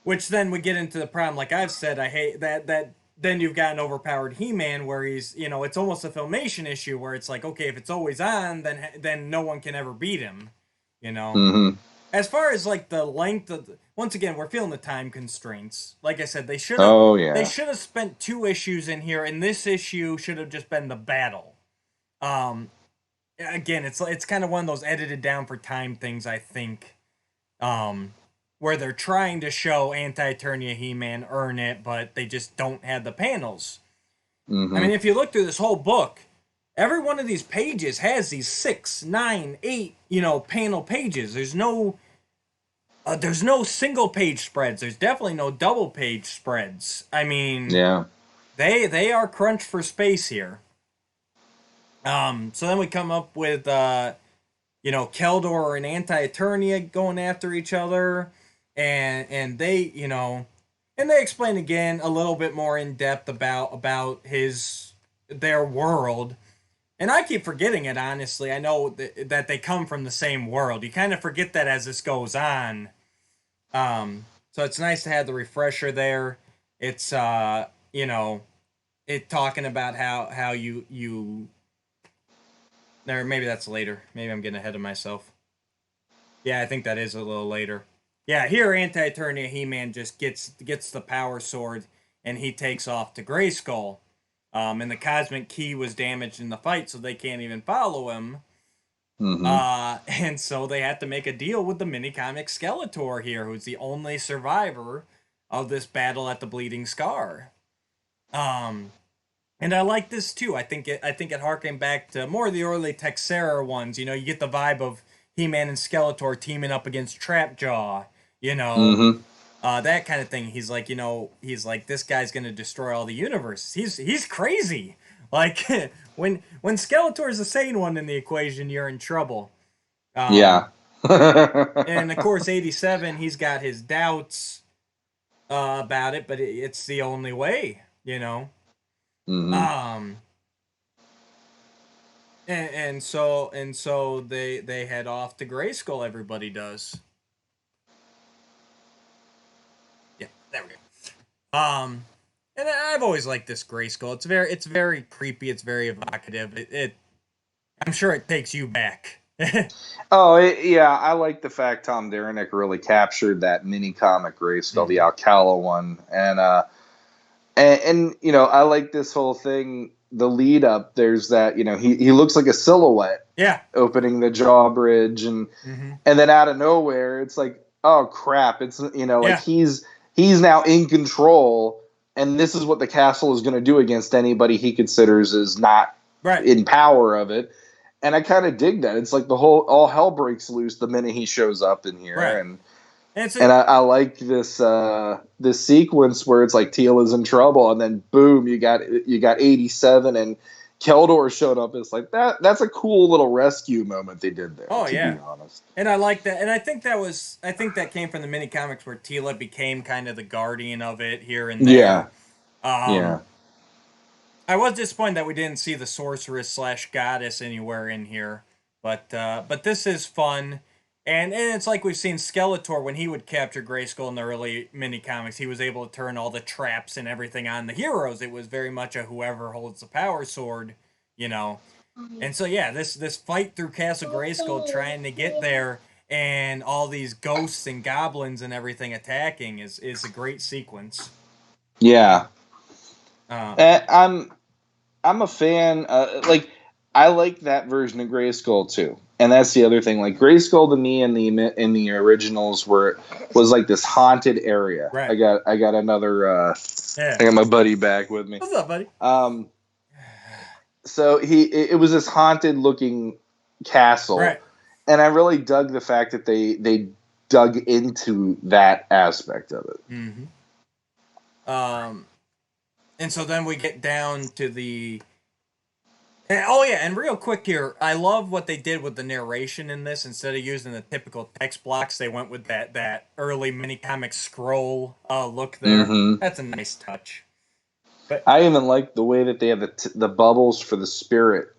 Which then we get into the problem. Like I've said, I hate that. Then you've got an overpowered He-Man where he's, it's almost a Filmation issue where it's like, okay, if it's always on, then no one can ever beat him. as far as like the length of once again, we're feeling the time constraints. Like I said, Oh they yeah. should have spent 2 issues in here, and this issue should have just been the battle. Um, Again, it's kind of one of those edited down for time things, I think. Where they're trying to show anti-eternia He-Man earn it, but they just don't have the panels. I Mm-hmm. mean, if you look through this whole book, every one of these pages has these 6, 9, 8, panel pages. There's no single page spreads. There's definitely no double page spreads. I mean, Yeah. they are crunched for space here. So then we come up with Keldor and Anti-Eternia going after each other, and they and they explain again a little bit more in depth about their world. And I keep forgetting it, honestly. I know that they come from the same world. You kind of forget that as this goes on. So it's nice to have the refresher there. It's it talking about how you there. Maybe that's later. Maybe I'm getting ahead of myself. Yeah, I think that is a little later. Yeah, here Anti-Eternia He-Man just gets the power sword and he takes off to Grayskull. And the cosmic key was damaged in the fight, so they can't even follow him. Mm-hmm. And so they have to make a deal with the mini comic Skeletor here, who's the only survivor of this battle at the Bleeding Scar. And I like this too. I think it harkened back to more of the early Texera ones. You get the vibe of He-Man and Skeletor teaming up against Trapjaw. Mm-hmm. That kind of thing. He's like, this guy's gonna destroy all the universes. He's crazy. Like when Skeletor's the sane one in the equation, you're in trouble. Yeah. And of course, 87, he's got his doubts about it, but it's the only way. Mm-hmm. Um, and so they head off to Grayskull. Everybody does. Yeah, there we go. And I've always liked this Grayskull. It's very creepy. It's very evocative. I'm sure it takes you back. Oh, yeah, I like the fact Tom Derenick really captured that mini comic Grayskull, the Alcala one, and I like this whole thing. The lead up, there's that he looks like a silhouette Yeah. opening the drawbridge, and Mm-hmm. and then out of nowhere, it's like, oh crap! It's like Yeah. he's now in control, and this is what the castle is going to do against anybody he considers is not Right. in power of it. And I kind of dig that. It's like all hell breaks loose the minute he shows up in here, Right. and And I like this sequence where it's like Teal is in trouble, and then boom, you got 87, and Keldor showed up. It's like that's a cool little rescue moment they did there. Oh, to yeah. be honest. And I like that. And I think that came from the mini comics where Tila became kind of the guardian of it here and there. Yeah. I was disappointed that we didn't see the sorceress / goddess anywhere in here, but this is fun, and it's like we've seen Skeletor when he would capture Grayskull in the early mini comics. He was able to turn all the traps and everything on the heroes. It was very much a whoever holds the power sword, And so yeah, this fight through Castle Grayskull trying to get there, and all these ghosts and goblins and everything attacking is a great sequence. Yeah. Um, I'm a fan. I like that version of Grayskull too, and that's the other thing. Like Grayskull to me in the originals was like this haunted area. Right. I got another. Yeah. I got my buddy back with me. What's up, buddy? So it was this haunted looking castle, Right. and I really dug the fact that they dug into that aspect of it. Mm-hmm. And so then we get down to the. Oh yeah, and real quick here, I love what they did with the narration in this. Instead of using the typical text blocks, they went with that early mini comic scroll look there. Mm-hmm. That's a nice touch. But I even like the way that they have the bubbles for the spirit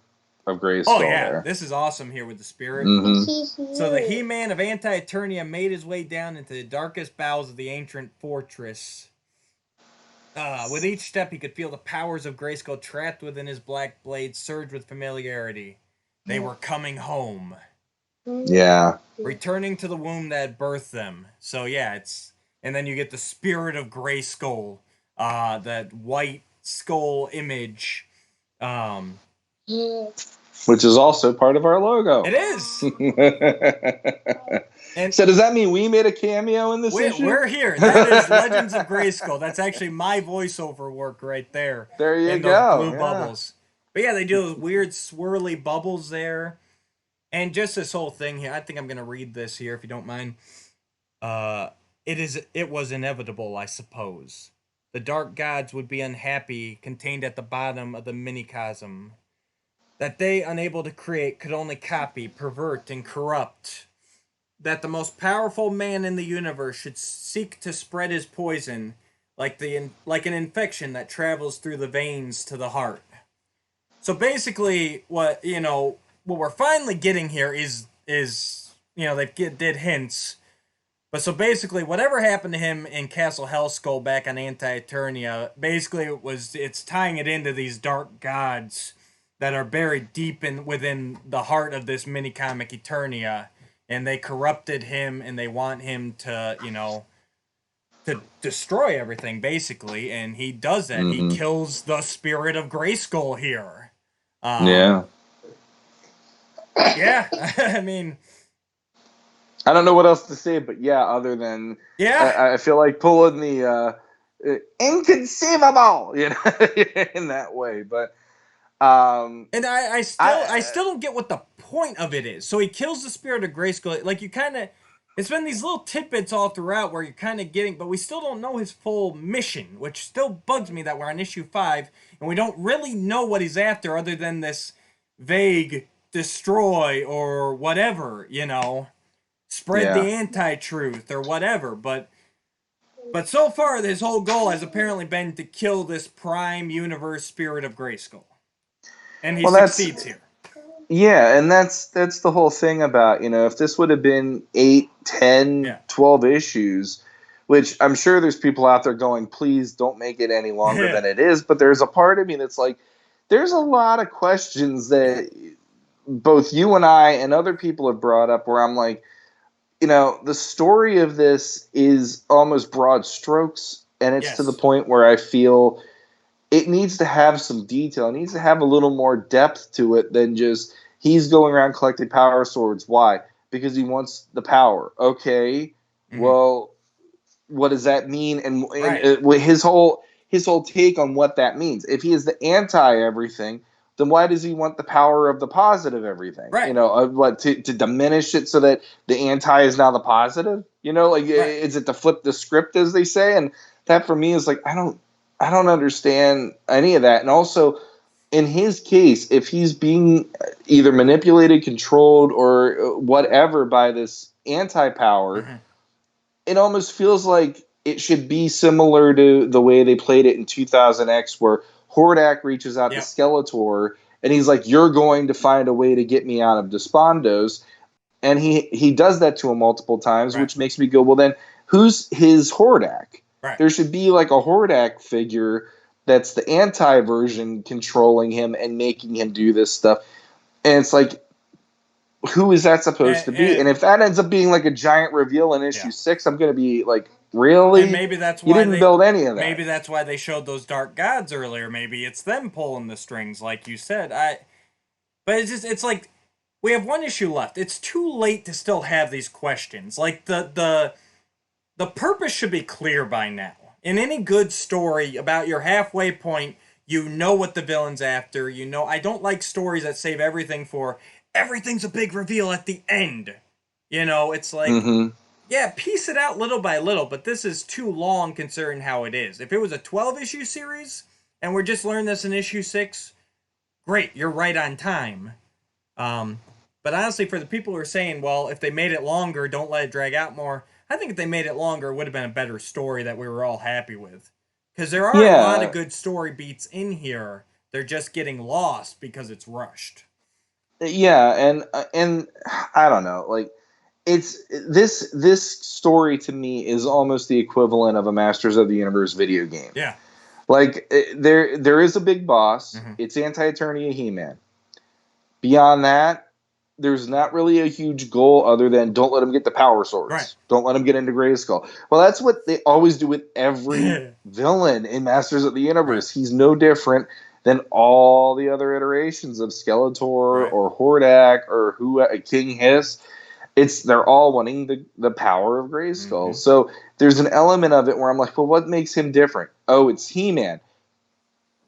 of Grayskull. Oh yeah, there. This is awesome here with the spirit. Mm-hmm. So the He-Man of Anti-Eternia made his way down into the darkest bowels of the ancient fortress. With each step, he could feel the powers of Grayskull trapped within his black blade surge with familiarity. They were coming home. Yeah. returning to the womb that birthed them. So yeah, and then you get the spirit of Grayskull, that white skull image. Um, Which is also part of our logo. it is. And so does that mean we made a cameo in this issue? we're here. That is Legends of Grayskull. That's actually my voiceover work right there. There you in go. those blue yeah. bubbles. But yeah, they do those weird swirly bubbles there. And just this whole thing here, I think I'm gonna read this here if you don't mind. It was inevitable, I suppose. The dark gods would be unhappy, contained at the bottom of the minicosm. That they, unable to create, could only copy, pervert, and corrupt. That the most powerful man in the universe should seek to spread his poison, like an infection that travels through the veins to the heart. So basically, what we're finally getting here is they did hints. But so basically, whatever happened to him in Castle Hellskull back on Anti-Eternia, basically it's tying it into these dark gods that are buried deep within the heart of this mini comic Eternia, and they corrupted him, and they want him to to destroy everything basically, and he does that. Mm-hmm. He kills the spirit of Grayskull here. Yeah. Yeah, I mean, I don't know what else to say, but yeah, other than I feel like pulling the inconceivable, in that way. But and I still don't get what the point of it is. So he kills the spirit of Grayskull. Like it's been these little tidbits all throughout where you're kind of getting, but we still don't know his full mission, which still bugs me that we're on issue 5 and we don't really know what he's after other than this vague destroy or whatever, spread the anti-truth or whatever. But so far, his whole goal has apparently been to kill this prime universe spirit of Grayskull. And he succeeds here. Yeah, and that's the whole thing about, if this would have been 8, 10, 12 issues, which I'm sure there's people out there going, please don't make it any longer than it is, but there's a part of me that's like, there's a lot of questions that both you and I and other people have brought up where I'm like, the story of this is almost broad strokes, and it's to the point where I feel it needs to have some detail. It needs to have a little more depth to it than just he's going around collecting power swords. Why? Because he wants the power. Okay, well, what does that mean? And his whole take on what that means. If he is the anti everything, then why does he want the power of the positive everything? Right. To diminish it so that the anti is now the positive? Is it to flip the script, as they say? And that for me is like, I don't understand any of that. And also, in his case, if he's being either manipulated, controlled, or whatever by this anti-power, it almost feels like it should be similar to the way they played it in 2000X, where Hordak reaches out to Skeletor, and he's like, you're going to find a way to get me out of Despondos. And he does that to him multiple times, which makes me go, well, then who's his Hordak? Right. There should be like a Hordak figure that's the anti-version controlling him and making him do this stuff. And it's like, who is that supposed to be? And if that ends up being like a giant reveal in issue 6, I'm going to be like, really? And maybe that's why you didn't build any of that. Maybe that's why they showed those dark gods earlier. Maybe it's them pulling the strings, like you said. But it's like we have one issue left. It's too late to still have these questions. Like the purpose should be clear by now. In any good story, about your halfway point, you know what the villain's after. I don't like stories that save everything for everything's a big reveal at the end. It's like, piece it out little by little, but this is too long considering how it is. If it was a 12-issue series, and we're just learning this in issue 6, great, you're right on time. But honestly, for the people who are saying, well, if they made it longer, don't let it drag out more, I think if they made it longer, it would have been a better story that we were all happy with. Because there are a lot of good story beats in here. They're just getting lost because it's rushed. Yeah, and I don't know, like, it's this story to me is almost the equivalent of a Masters of the Universe video game. Yeah. Like, there is a big boss. It's Anti-Eternia He-Man. Beyond that, there's not really a huge goal other than don't let him get the power swords. Right. Don't let him get into Grayskull. Well, that's what they always do with every villain in Masters of the Universe. Right. He's no different than all the other iterations of Skeletor Right. or Hordak or King Hiss. They're all wanting the power of Grayskull. Mhm. So there's an element of it where I'm like, well, what makes him different? Oh, it's He-Man.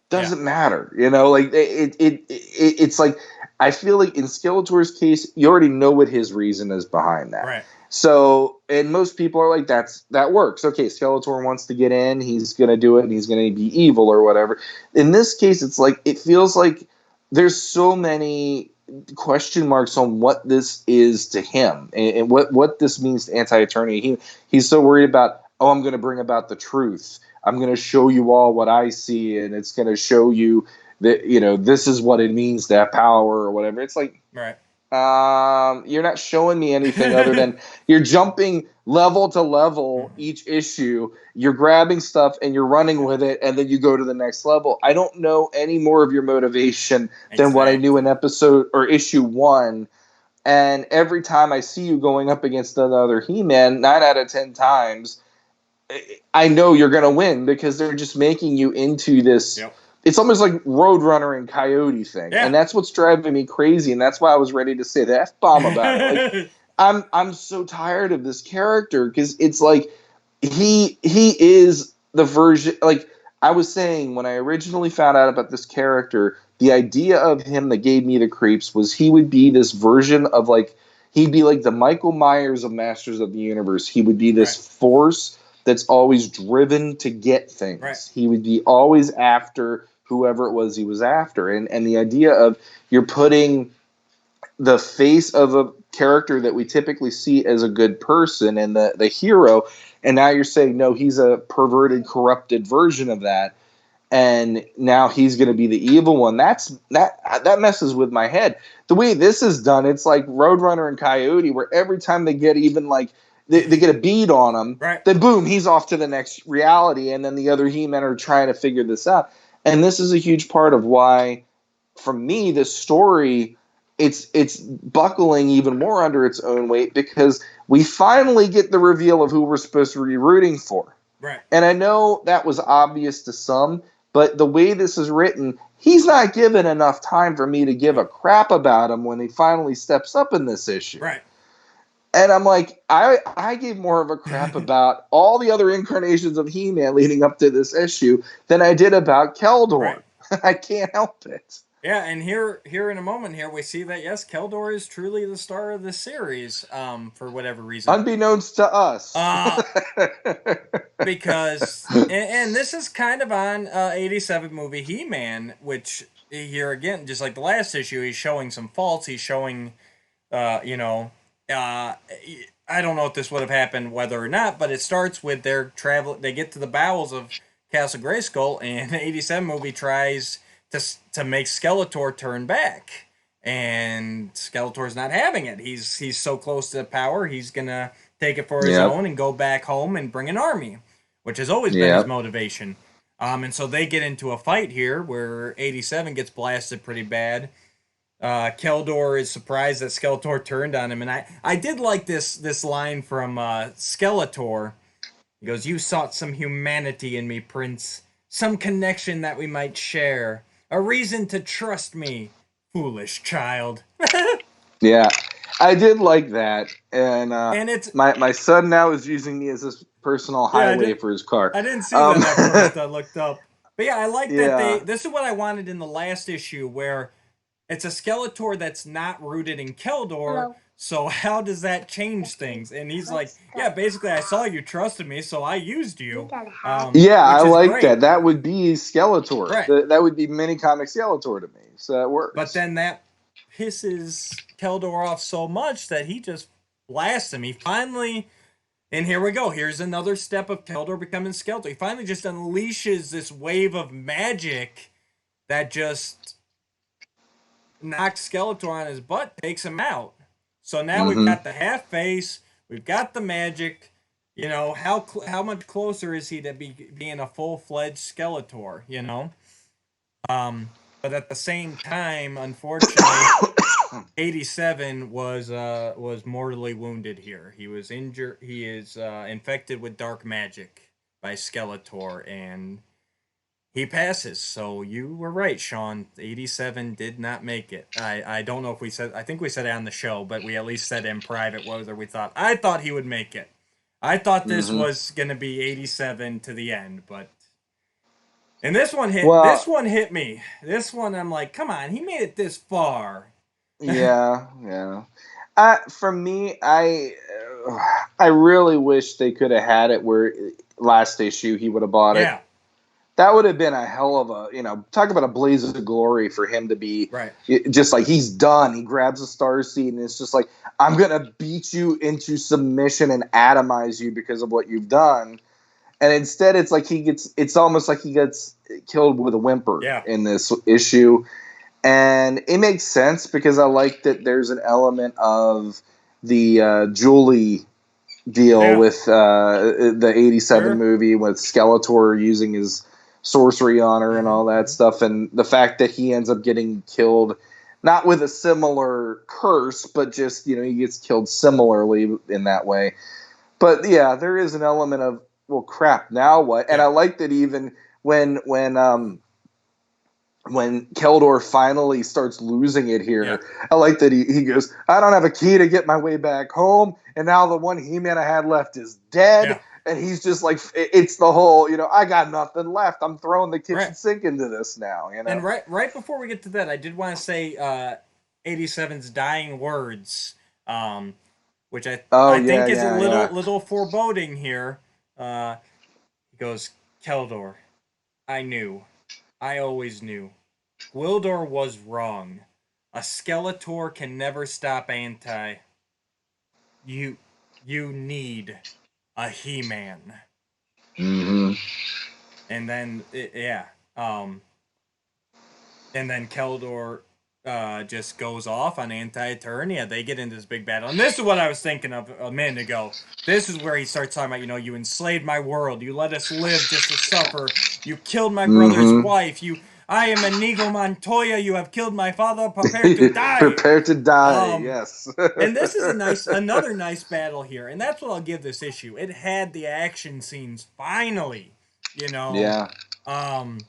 Doesn't matter, like it's like I feel like in Skeletor's case, you already know what his reason is behind that. Right. So, and most people are like, that works. Okay, Skeletor wants to get in, he's gonna do it, and he's gonna be evil or whatever. In this case, it's like it feels like there's so many question marks on what this is to him and what this means to anti-eternia. He's so worried about, oh, I'm gonna bring about the truth. I'm going to show you all what I see, and it's going to show you that, this is what it means to have power or whatever. It's like, right. You're not showing me anything other than you're jumping level to level each issue. You're grabbing stuff and you're running with it, and then you go to the next level. I don't know any more of your motivation than what I knew in episode or issue 1. And every time I see you going up against another He-Man, 9 out of 10 times, I know you're going to win because they're just making you into this. Yep. It's almost like Roadrunner and Coyote thing. Yeah. And that's what's driving me crazy. And that's why I was ready to say the F-bomb about it. Like, I'm so tired of this character because it's like he is the version. Like I was saying, when I originally found out about this character, the idea of him that gave me the creeps was he would be this version of he'd be like the Michael Myers of Masters of the Universe. He would be this force that's always driven to get things. Right. He would be always after whoever it was he was after. And the idea of you're putting the face of a character that we typically see as a good person and the hero, and now you're saying, no, he's a perverted, corrupted version of that, and now he's going to be the evil one. That messes with my head. The way this is done, it's like Roadrunner and Coyote, where every time they get even they get a bead on him, then boom, he's off to the next reality, and then the other He-Men are trying to figure this out. And this is a huge part of why, for me, this story, it's buckling even more under its own weight because we finally get the reveal of who we're supposed to be rooting for. Right. And I know that was obvious to some, but the way this is written, he's not given enough time for me to give a crap about him when he finally steps up in this issue. Right. And I'm like, I gave more of a crap about all the other incarnations of He-Man leading up to this issue than I did about Keldor. Right. I can't help it. Yeah, and here in a moment here we see that yes, Keldor is truly the star of the series, for whatever reason. Unbeknownst to us. Because and this is kind of on 87 movie He-Man, which here again, just like the last issue, he's showing some faults. He's showing I don't know if this would have happened whether or not, but it starts with their travel. They get to the bowels of Castle Grayskull, and the 87 movie tries to make Skeletor turn back, and Skeletor's not having it. He's so close to power, he's gonna take it for his own and go back home and bring an army, which has always been his motivation. And so they get into a fight here where 87 gets blasted pretty bad. Keldor is surprised that Skeletor turned on him, and I did like this line from Skeletor. He goes, "You sought some humanity in me, Prince. Some connection that we might share. A reason to trust me, foolish child." Yeah, I did like that, and it's my son now is using me as his personal highway for his car. I didn't see that at first. I looked up, but yeah, I like that this is what I wanted in the last issue, where it's a Skeletor that's not rooted in Keldor. Hello. So how does that change things? And he's like, yeah, basically I saw you trusted me, so I used you. I like great. That. That would be Skeletor. Right. That would be mini comic Skeletor to me. So that works. But then that pisses Keldor off so much that he just blasts him. He finally, and here we go. Here's another step of Keldor becoming Skeletor. He finally just unleashes this wave of magic that just knocks Skeletor on his butt, takes him out. So now we've got the half face, we've got the magic. You know, how much closer is he to being a full-fledged Skeletor? You know, but at the same time, unfortunately, 87 was mortally wounded here. He was injured. He is infected with dark magic by Skeletor, and he passes. So you were right, Shawn. 87 did not make it. I don't know if we said. I think we said it on the show, but we at least said in private whether we thought. I thought he would make it. I thought this Mm-hmm. was gonna be 87 to the end, but. And this one hit. Well, This one hit me. This one, I'm like, come on, he made it this far. yeah, yeah. For me, I really wish they could have had it where last issue he would have bought it. Yeah. That would have been a hell of a, talk about a blaze of glory for him to be Right. just like he's done. He grabs a star seed and it's just like, I'm going to beat you into submission and atomize you because of what you've done. And instead, it's like it's almost like he gets killed with a whimper in this issue. And it makes sense because I like that there's an element of the Julie deal with the 87 movie with Skeletor using his sorcery on her and all that stuff. And the fact that he ends up getting killed, not with a similar curse, but just, he gets killed similarly in that way. But yeah, there is an element of, well, crap, now what? And I like that even when Keldor finally starts losing it here, I like that he goes, I don't have a key to get my way back home, and now the one He-Man I had left is dead, and he's just like, it's the whole, I got nothing left. I'm throwing the kitchen sink into this now, And right before we get to that, I did want to say 87's dying words, which I think is a little foreboding here. He goes, Keldor, I knew. I always knew. Gwildor was wrong. A Skeletor can never stop Anti. You need a He-Man. Mm-hmm. And then, and then Keldor just goes off on anti-eternia. They get into this big battle. And this is what I was thinking of a minute ago. This is where he starts talking about, you enslaved my world. You let us live just to suffer. You killed my brother's wife. I am Inigo Montoya. You have killed my father. Prepare to die. Prepare to die, yes. And this is another nice battle here. And that's what I'll give this issue. It had the action scenes, finally. Yeah. And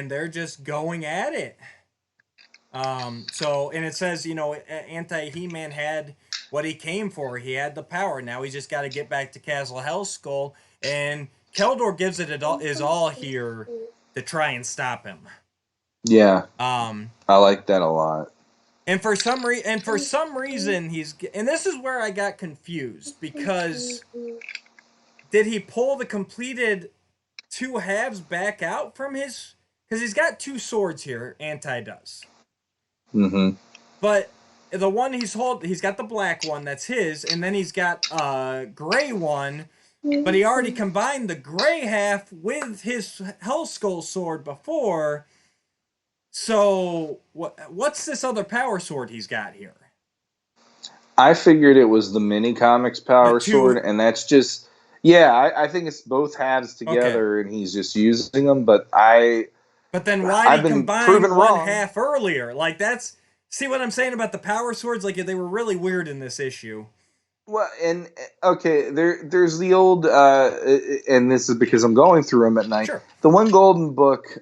they're just going at it. And it says, Anti-He-Man had what he came for. He had the power. Now he's just got to get back to Castle Hellskull. And Keldor gives it his all here to try and stop him. Yeah. I like that a lot. And for some reason, and this is where I got confused, because did he pull the completed two halves back out from his? Because he's got two swords here. Anti does. Mm-hmm. But the one he's got the black one, that's his, and then he's got a gray one, but he already combined the gray half with his Hellskull sword before. So what's this other power sword he's got here? I figured it was the mini comics power sword, and that's just I think it's both halves together, and he's just using them. But then why did he combine one half earlier? Like, see what I'm saying about the power swords? Like, they were really weird in this issue. Well, and okay, there's the old, and this is because I'm going through them at night. Sure. The one golden book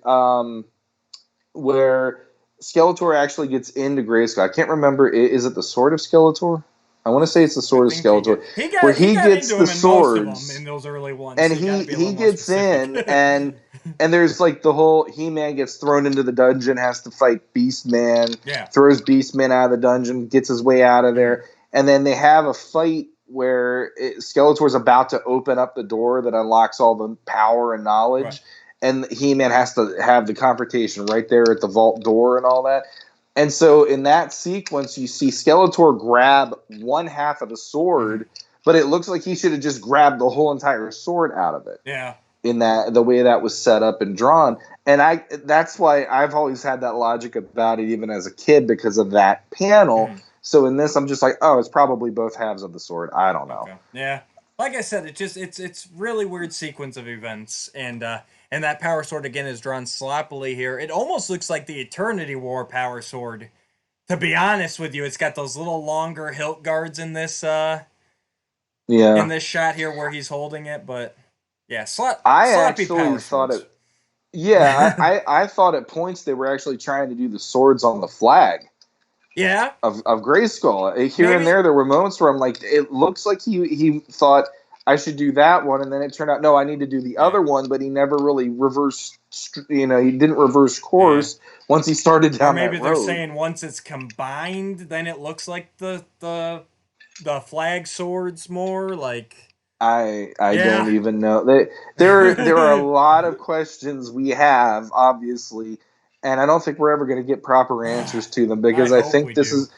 where Skeletor actually gets into Grayskull. I can't remember. Is it the Sword of Skeletor? I want to say it's the Sword of Skeletor. He gets the swords most of them in those early ones. And so he gets in, and there's like the whole He-Man gets thrown into the dungeon, has to fight Beastman. Yeah. Throws Beastman out of the dungeon, gets his way out of there, and then they have a fight where Skeletor's about to open up the door that unlocks all the power and knowledge. Right. And He-Man has to have the confrontation right there at the vault door and all that. And so in that sequence, you see Skeletor grab one half of the sword, but it looks like he should have just grabbed the whole entire sword out of it. Yeah. In the way that was set up and drawn. And that's why I've always had that logic about it, even as a kid, because of that panel. So in this, I'm just like, oh, it's probably both halves of the sword. I don't know. Okay. Yeah. Like I said, it's really weird sequence of events, and that power sword again is drawn sloppily here. It almost looks like the Eternity War power sword to be honest with you, it's got those little longer hilt guards in this Yeah. shot here where he's holding it, but yeah, I sloppy actually power thought swords. it. Yeah, I thought at points they were actually trying to do the swords on the flag Yeah, of Grayskull. Here and maybe. there were moments where I'm like, it looks like he thought I should do that one, and then it turned out no, I need to do the other one, but he never really reversed. He didn't reverse Yeah. course once he started Or down maybe that they're road. saying once it's combined, then it looks like the flag swords more like. I don't Yeah. even know. There are a lot of questions we have, obviously, and I don't think we're ever going to get proper answers to them I because I hope think we this do. is.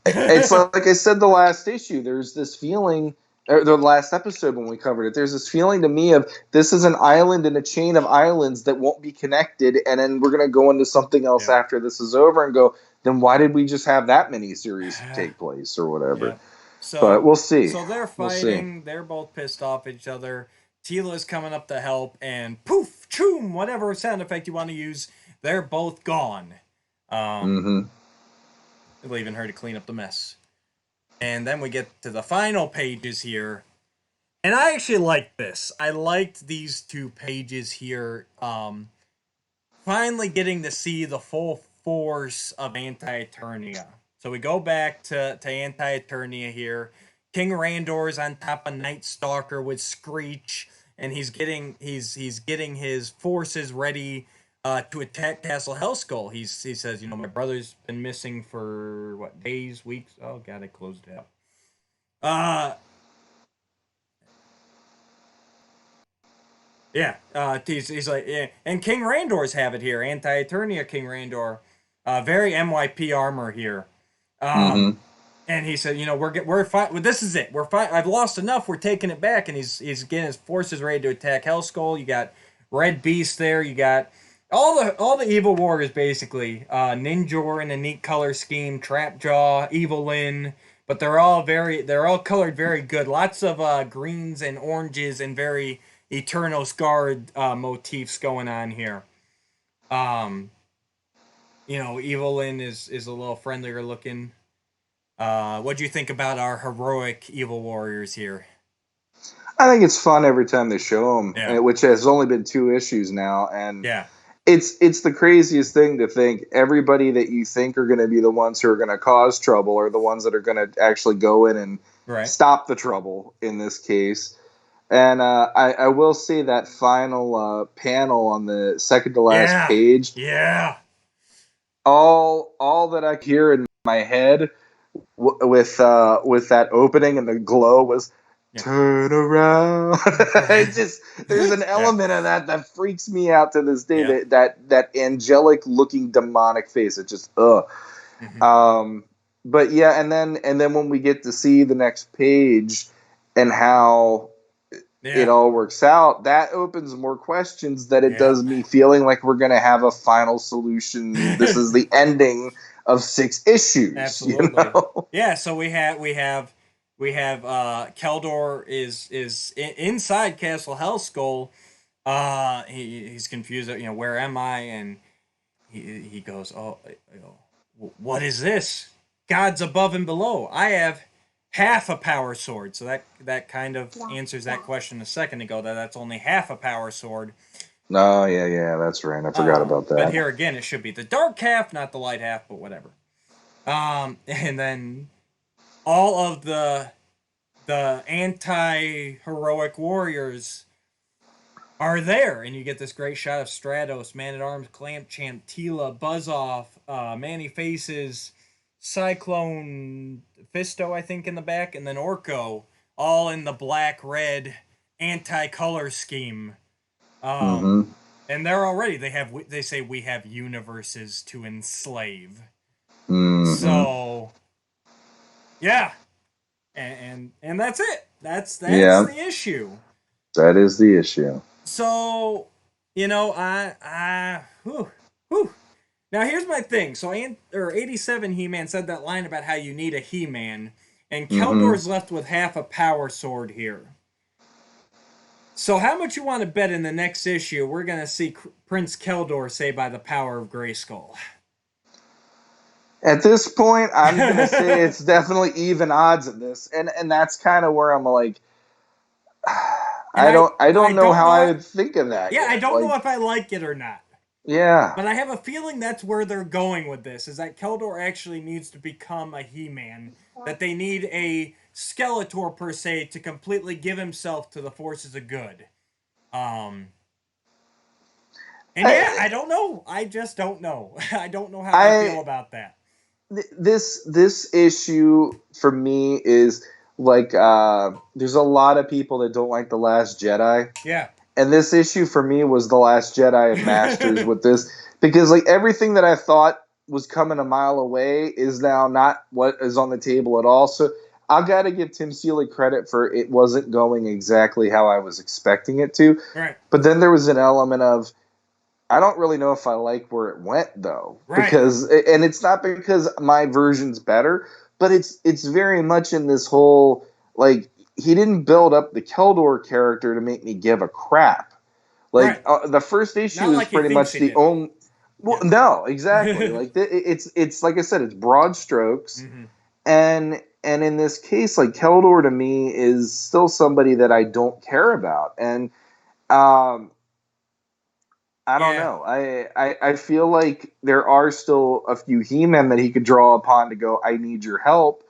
It's like I said the last issue. There's this feeling, or the last episode when we covered it. There's this feeling to me of this is an island in a chain of islands that won't be connected, and then we're going to go into something else Yeah. after this is over and go. Then why did we just have that mini series take place or whatever? Yeah. So But we'll see. they're We'll see. fighting. They're both pissed off at each other. Tila's coming up to help, and poof, choom, whatever sound effect you want to use, they're both gone. Mm-hmm. Leaving her to clean up the mess. And then we get to the final pages here. And I actually liked this. I liked these 2 pages here. Finally getting to see the full force of anti-eternia. So we go back to anti-eternia here. King Randor's on top of Night Stalker with Screech, and he's getting his forces ready to attack Castle Hellskull. He says, my brother's been missing for what, days, weeks? Oh god, I closed it out. Yeah, he's like, yeah, and King Randor's have it here. Anti-Eternia King Randor, very MYP armor here. Mm-hmm. And he said, we're fine. Well, this is it. We're fine. I've lost enough. We're taking it back. And he's getting his forces ready to attack Hellskull. You got Red Beast there. You got all the evil warriors basically. Ninjor in a neat color scheme. Trapjaw, Evelyn. But they're all colored very good. Lots of greens and oranges and very Eternos Guard motifs going on here. Evelyn is a little friendlier looking. What do you think about our heroic evil warriors here? I think it's fun every time they show them, Yeah. which has only been 2 issues now, and Yeah. it's the craziest thing to think everybody that you think are going to be the ones who are going to cause trouble are the ones that are going to actually go in and stop the trouble in this case. And I will say that final panel on the second to last page. Yeah. All that I hear in my head with that opening and the glow was turn around. There's an element of that freaks me out to this day. That angelic looking demonic face. It just but yeah, and then when we get to see the next page and how it all works out, that opens more questions that it does me feeling like we're going to have a final solution. This is the ending of 6 issues. Absolutely. Yeah, so we have Keldor is inside Castle Hellskull. He's confused. Where am I? And he goes, oh, what is this? Gods above and below. I have half a power sword. So that kind of answers that question a second ago. That's only half a power sword. Oh yeah, that's right. I forgot about that. But here again, it should be the dark half, not the light half, but whatever. And then all of the anti-heroic warriors are there, and you get this great shot of Stratos, Man-at-Arms, Clamp Champ, Tila, Buzz-Off, Manny Faces, Cyclone, Fisto, I think, in the back, and then Orko, all in the black-red anti-color scheme. And they're already, they say we have universes to enslave. So, yeah. And that's it. That's the issue. That is the issue. So, whew. Now here's my thing. So, 87 He-Man said that line about how you need a He-Man, and Keldor's left with half a power sword here. So, how much you want to bet in the next issue we're gonna see Prince Keldor say by the power of Grayskull? At this point, I'm gonna say it's definitely even odds in this, and that's kind of where I'm like, And I don't know how I know. would think of that Yeah, I yet. don't Like, know if I like it or not. yeah, But I have a feeling that's where they're going with this, is that Keldor actually needs to become a He-Man. That they need a Skeletor, per se, to completely give himself to the forces of good. And yeah, I don't know. I just don't know. I don't know how I feel I about that. this issue for me is like there's a lot of people that don't like The Last Jedi. Yeah. And this issue for me was The Last Jedi and Masters with this, because like everything that I thought was coming a mile away is now not what is on the table at all. So I got to give Tim Seeley credit for it wasn't going exactly how I was expecting it to. Right. But then there was an element of I don't really know if I like where it went though, Right. because and it's not because my version's better, but it's very much in this whole like he didn't build up the Keldor character to make me give a crap. Like Right. the first issue Not is like he pretty thinks much he the did. only. Well, Yeah. no, exactly. Like it's like I said, it's broad strokes, Mm-hmm. and in this case, like Keldor to me is still somebody that I don't care about, and um, I don't Yeah. know. I feel like there are still a few He-Men that he could draw upon to go, I need your help,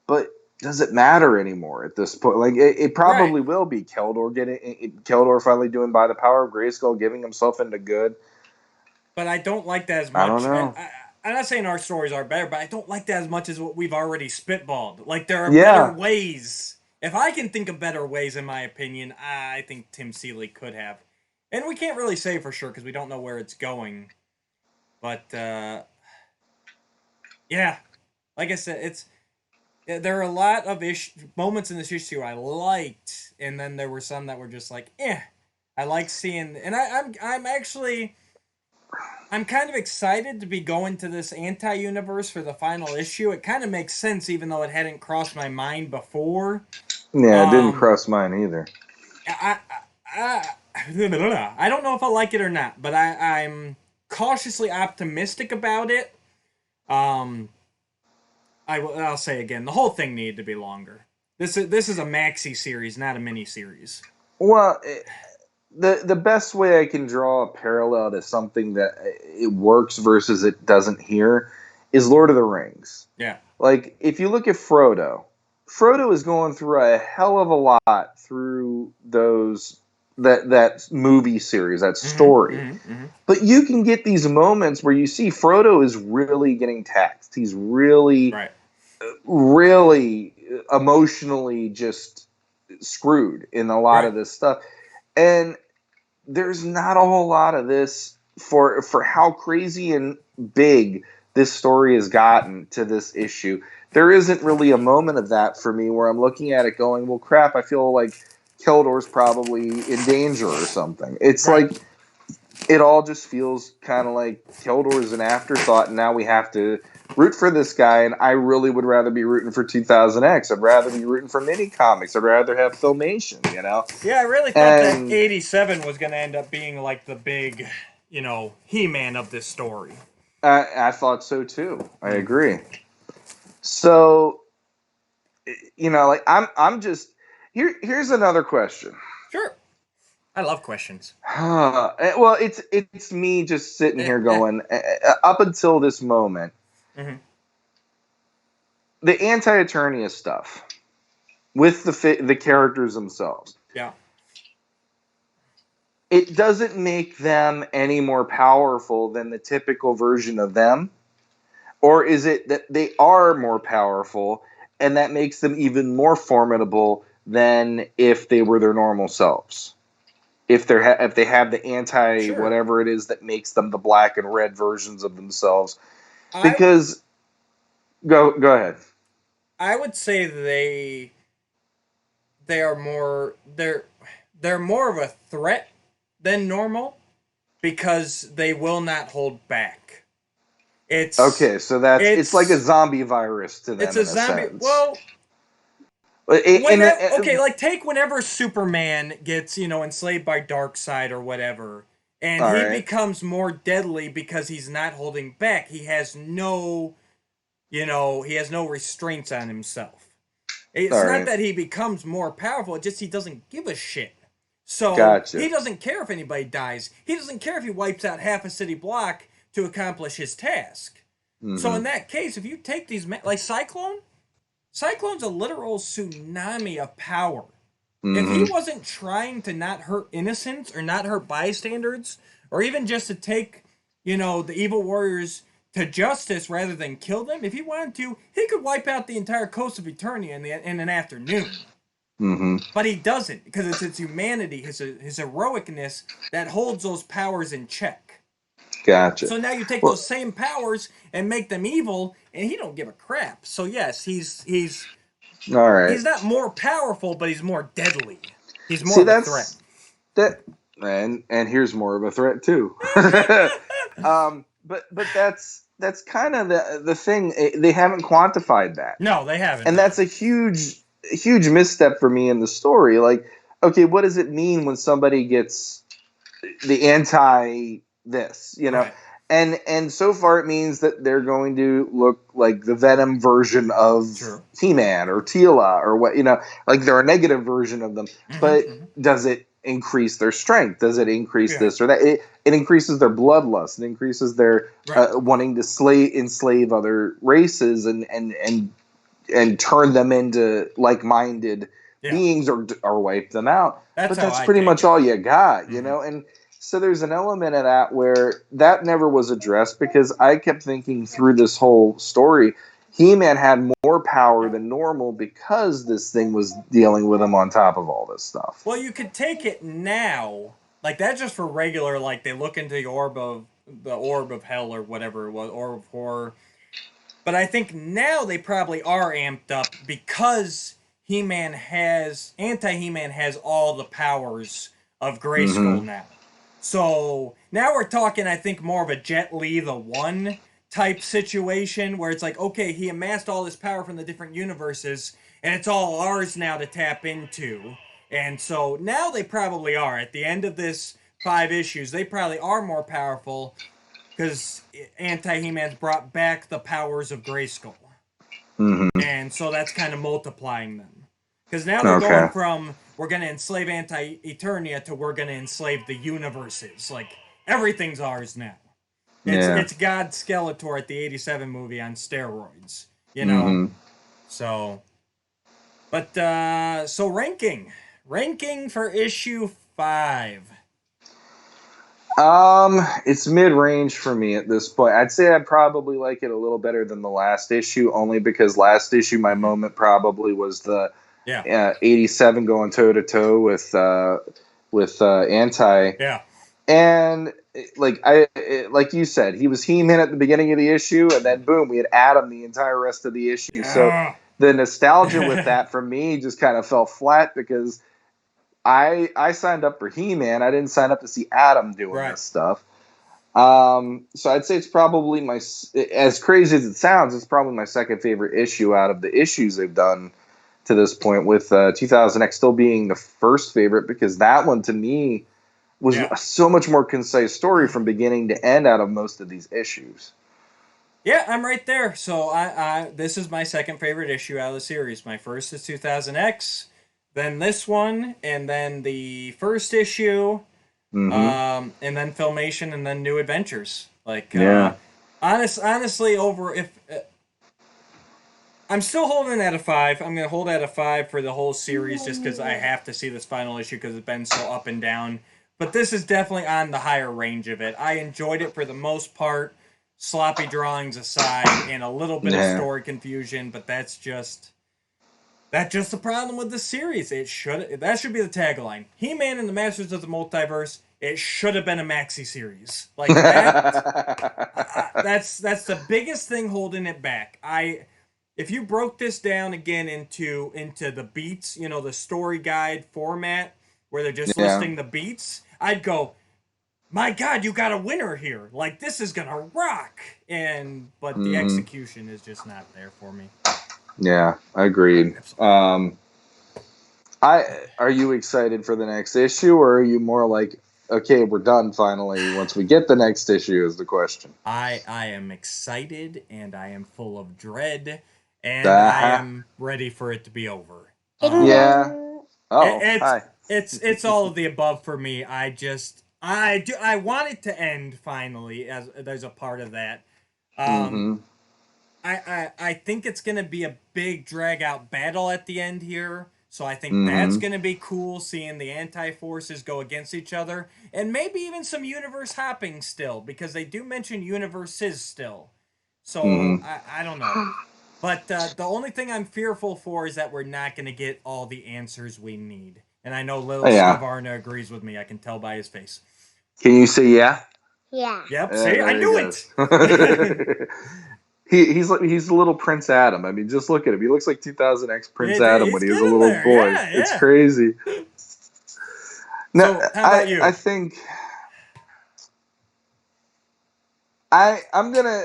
but does it matter anymore at this point? Like it Right. probably will be Keldor finally doing by the power of Grayskull, giving himself into good. But I don't like that as I don't much. know. I'm not saying our stories are better, but I don't like that as much as what we've already spitballed. Like, there are better Yeah, ways. If I can think of better ways, in my opinion, I think Tim Seeley could have. And we can't really say for sure because we don't know where it's going. But, yeah. Like I said, there are a lot of moments in this issue I liked, and then there were some that were just like, eh. I like seeing, and I'm actually I'm kind of excited to be going to this anti-universe for the final issue. It kind of makes sense, even though it hadn't crossed my mind before. yeah, it didn't Um, cross mine either. I don't know if I like it or not, but I'm cautiously optimistic about it. Um, I'll say again, the whole thing needed to be longer. This is a maxi series, not a mini series. Well, the best way I can draw a parallel to something that it works versus it doesn't here is Lord of the Rings. Yeah. Like if you look at Frodo is going through a hell of a lot through that movie series, that Mm-hmm, story. mm-hmm, mm-hmm. But you can get these moments where you see Frodo is really getting taxed. He's really, Right. really emotionally just screwed in a lot Right. of this stuff. And there's not a whole lot of this for how crazy and big this story has gotten to this issue. There isn't really a moment of that for me where I'm looking at it going, well, crap, I feel like Keldor's probably in danger or something. It's Right. like it all just feels kind of like Keldor is an afterthought, and now we have to root for this guy. And I really would rather be rooting for 2000X. I'd rather be rooting for mini comics. I'd rather have Filmation, you know? Yeah, I really thought that And 87 was going to end up being like the big, He-Man of this story. I thought so too. I agree. So, like I'm just here's another question. Sure. I love questions. Well, it's me just sitting here going up until this moment, Mm-hmm. the anti-eternia stuff with the characters themselves. Yeah. It doesn't make them any more powerful than the typical version of them, or is it that they are more powerful and that makes them even more formidable than if they were their normal selves? If they have the anti Sure. whatever it is that makes them the black and red versions of themselves, I because go ahead. I would say they are more they're more of a threat than normal because they will not hold back. It's Okay, so it's like a it's zombie virus to it's them a in a zombie. sense. Well, In like take whenever Superman gets enslaved by Darkseid or whatever, and all he right. becomes more deadly because he's not holding back. He has no he has no restraints on himself. It's All not right. that he becomes more powerful, it's just he doesn't give a shit. So Gotcha. he doesn't care if anybody dies. He doesn't care if he wipes out half a city block to accomplish his task. So in that case, if you take these like Cyclone's a literal tsunami of power. If he wasn't trying to not hurt innocents or not hurt bystanders, or even just to take, the evil warriors to justice rather than kill them, if he wanted to, he could wipe out the entire coast of Eternia in an afternoon. But he doesn't, because it's his humanity, his heroicness that holds those powers in check. Gotcha. So now you take those same powers and make them evil, and he don't give a crap. So yes, he's all right. He's not more powerful, but he's more deadly. He's more of a threat. And here's more of a threat too. But that's kind of the thing. They haven't quantified that. No, they haven't. And that's a huge misstep for me in the story. Like, okay, what does it mean when somebody gets the anti this? Right. And so far it means that they're going to look like the Venom version of He-Man or Teela or what, like they're a negative version of them. But does it increase their strength? Does it increase this or that? It increases their bloodlust. It increases their wanting to enslave other races and turn them into like-minded beings or wipe them out. That's pretty much all you got, and so there's an element of that where that never was addressed, because I kept thinking through this whole story, He-Man had more power than normal because this thing was dealing with him on top of all this stuff. Well, you could take it now, like that's just for regular, like they look into the orb of hell or whatever it was, orb of horror. But I think now they probably are amped up because anti-He-Man has all the powers of Grayskull now. So now we're talking, I think, more of a Jet Li the One type situation where it's like, okay, he amassed all this power from the different universes and it's all ours now to tap into. And so now they probably are. At the end of this 5 issues, they probably are more powerful because anti-He-Man's brought back the powers of Grayskull. And so that's kind of multiplying them. Because now they're going from, we're going to enslave anti-Eternia to we're going to enslave the universes. Like, everything's ours now. It's God Skeletor at the 87 movie on steroids. So, but, so ranking. Ranking for issue 5. It's mid-range for me at this point. I'd say I'd probably like it a little better than the last issue, only because last issue my moment probably was the 87 going toe-to-toe with Anti. Yeah. And like you said, he was He-Man at the beginning of the issue, and then boom, we had Adam the entire rest of the issue. Yeah. So the nostalgia with that for me just kind of fell flat, because I signed up for He-Man. I didn't sign up to see Adam doing this stuff. So I'd say it's probably as crazy as it sounds, it's probably my second favorite issue out of the issues they've done to this point, with 2000X still being the first favorite, because that one to me was so much more concise story from beginning to end out of most of these issues. Yeah, I'm right there. So I this is my second favorite issue out of the series. My first is 2000X, then this one, and then the first issue, and then Filmation, and then New Adventures. Like, honestly, I'm still holding at a 5. I'm going to hold at a 5 for the whole series just because I have to see this final issue because it's been so up and down. But this is definitely on the higher range of it. I enjoyed it for the most part, sloppy drawings aside, and a little bit of story confusion, but that's just the problem with the series. That should be the tagline. He-Man and the Masters of the Multiverse, it should have been a maxi series. Like that. That's the biggest thing holding it back. If you broke this down again into the beats, the story guide format where they're just listing the beats, I'd go, my God, you got a winner here. Like, this is gonna rock. But the execution is just not there for me. Yeah, agreed. Are you excited for the next issue, or are you more like, okay, we're done finally. Once we get the next issue is the question. I am excited and I am full of dread and I Uh-huh. am ready for it to be over. Yeah. Oh, It's hi. it's all of the above for me. I want it to end finally, as there's a part of that. Mm-hmm. I think it's gonna be a big drag out battle at the end here. So I think that's Mm-hmm. gonna be cool, seeing the anti forces go against each other, and maybe even some universe hopping still, because they do mention universes still. So Mm-hmm. I don't know. But the only thing I'm fearful for is that we're not going to get all the answers we need. And I know Oh, Little yeah. Scavarna agrees with me. I can tell by his face. Can you say yeah? Yeah. Yep, Yeah, see? I there he knew goes. it! He's the little Prince Adam. I mean, just look at him. He looks like 2000X Prince Adam when He's he was a getting little there. boy. Yeah, It's yeah. crazy. No, So, how about I you? think I'm gonna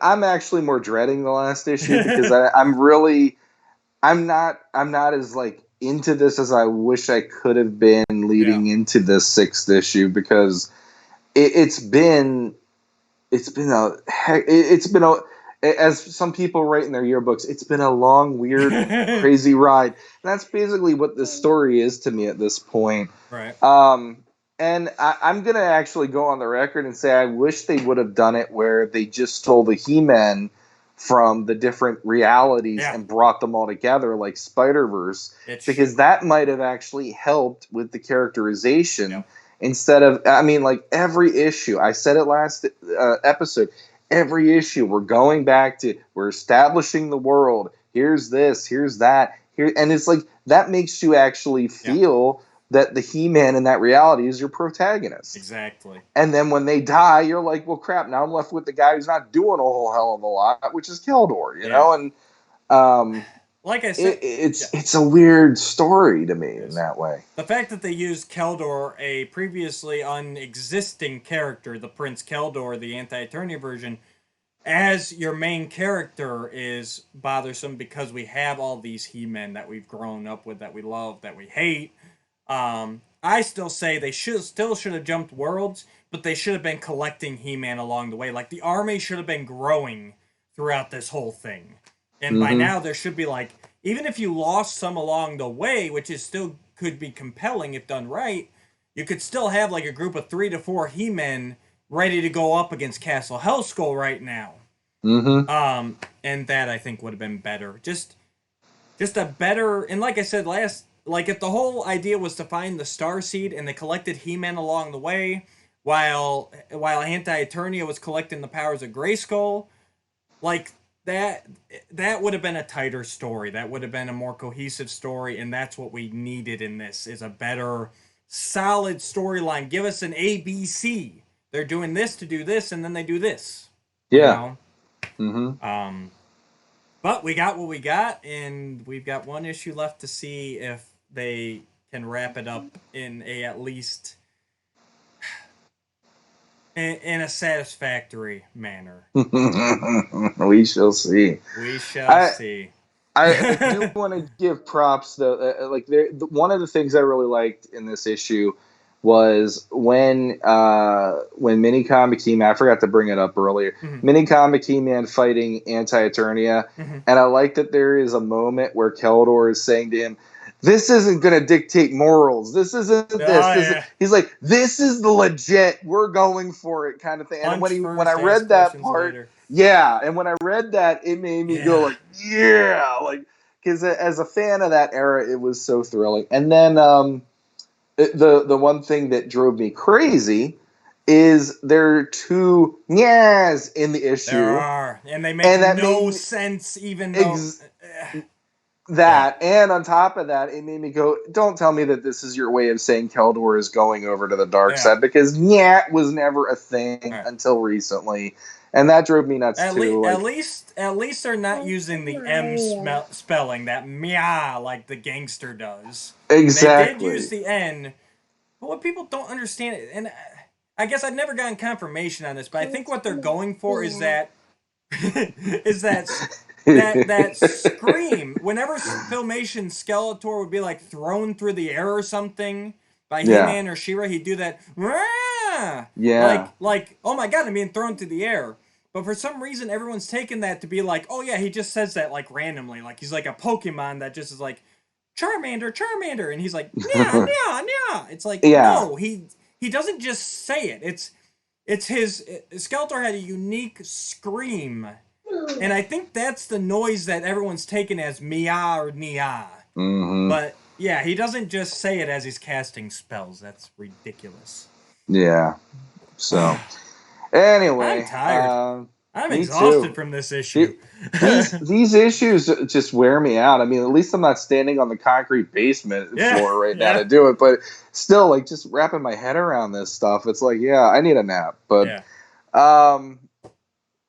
I'm actually more dreading the last issue because I'm not as like into this as I wish I could have been Yeah. leading into this sixth issue because it's been it's been a as some people write in their yearbooks, it's been a long, weird, crazy ride. And that's basically what this story is to me at this point. Right. And I'm gonna actually go on the record and say I wish they would have done it where they just stole the He-Man from the different realities Yeah. and brought them all together like Spider-Verse, It because should. that might have actually helped with the characterization. Yep. Instead of, I mean, like every issue, I said it last episode, every issue we're going back to, we're establishing the world. Here's this, here's that, here, and it's like that makes you actually Yeah. feel that the He-Man in that reality is your protagonist. Exactly. And then when they die, you're like, well, crap. Now I'm left with the guy who's not doing a whole hell of a lot, which is Keldor, you know. And like I said, it's a weird story to me in that way. The fact that they used Keldor, a previously unexisting character, the Prince Keldor, the anti-eternia version, as your main character is bothersome because we have all these He-Men that we've grown up with, that we love, that we hate. I still say they should have jumped worlds, but they should have been collecting He-Man along the way. Like the army should have been growing throughout this whole thing. And by now there should be like, even if you lost some along the way, which is still could be compelling if done right, you could still have like a group of 3 to 4 He-Men ready to go up against Castle Hellskull right now. And that I think would have been better. Just a better, and like I said like if the whole idea was to find the Star Seed and they collected He-Man along the way, while Anti-Eternia was collecting the powers of Grayskull, like that would have been a tighter story. That would have been a more cohesive story, and that's what we needed in this, is a better, solid storyline. Give us an ABC. They're doing this to do this, and then they do this. Yeah. You know? But we got what we got, and we've got one issue left to see if they can wrap it up in a at least in a satisfactory manner. We shall see. We shall see. I do want to give props though. One of the things I really liked in this issue was when Minicom became, I forgot to bring it up earlier. Minicom became Man fighting Anti-Eternia, and I like that there is a moment where Keldor is saying to him, "This isn't going to dictate morals. This isn't this. He's like, this is the legit. We're going for it kind of thing." And when I read that part. Later. Yeah, and when I read that, it made me go like, yeah, like, because as a fan of that era, it was so thrilling. And then the one thing that drove me crazy is there are two nyas in the issue. There are, and they make no sense, even though and on top of that, it made me go, don't tell me that this is your way of saying Keldor is going over to the dark side, because nyat was never a thing until recently. And that drove me nuts too. At least they're not using the M spelling, that meow, like the gangster does. Exactly. They did use the N, but what people don't understand, and I guess I've never gotten confirmation on this, but I think what they're going for is that that scream. Whenever Filmation Skeletor would be like thrown through the air or something, by Yeah. He-Man or She-Ra, he'd do that. Rah! Yeah. Like, oh my god, I'm being thrown through the air. But for some reason, everyone's taken that to be like, oh yeah, he just says that like randomly, like he's like a Pokemon that just is like, Charmander, Charmander, and he's like, yeah, yeah, yeah. It's like, Yeah. no, he doesn't just say it. It's his Skeletor had a unique scream, and I think that's the noise that everyone's taken as Mia or Nia. Mm-hmm. But yeah, he doesn't just say it as he's casting spells. That's ridiculous. Yeah. So, anyway, I'm tired. I'm me exhausted too. from this issue. These issues just wear me out. I mean, at least I'm not standing on the concrete basement floor right now to do it. But still, like, just wrapping my head around this stuff, it's like, yeah, I need a nap. But,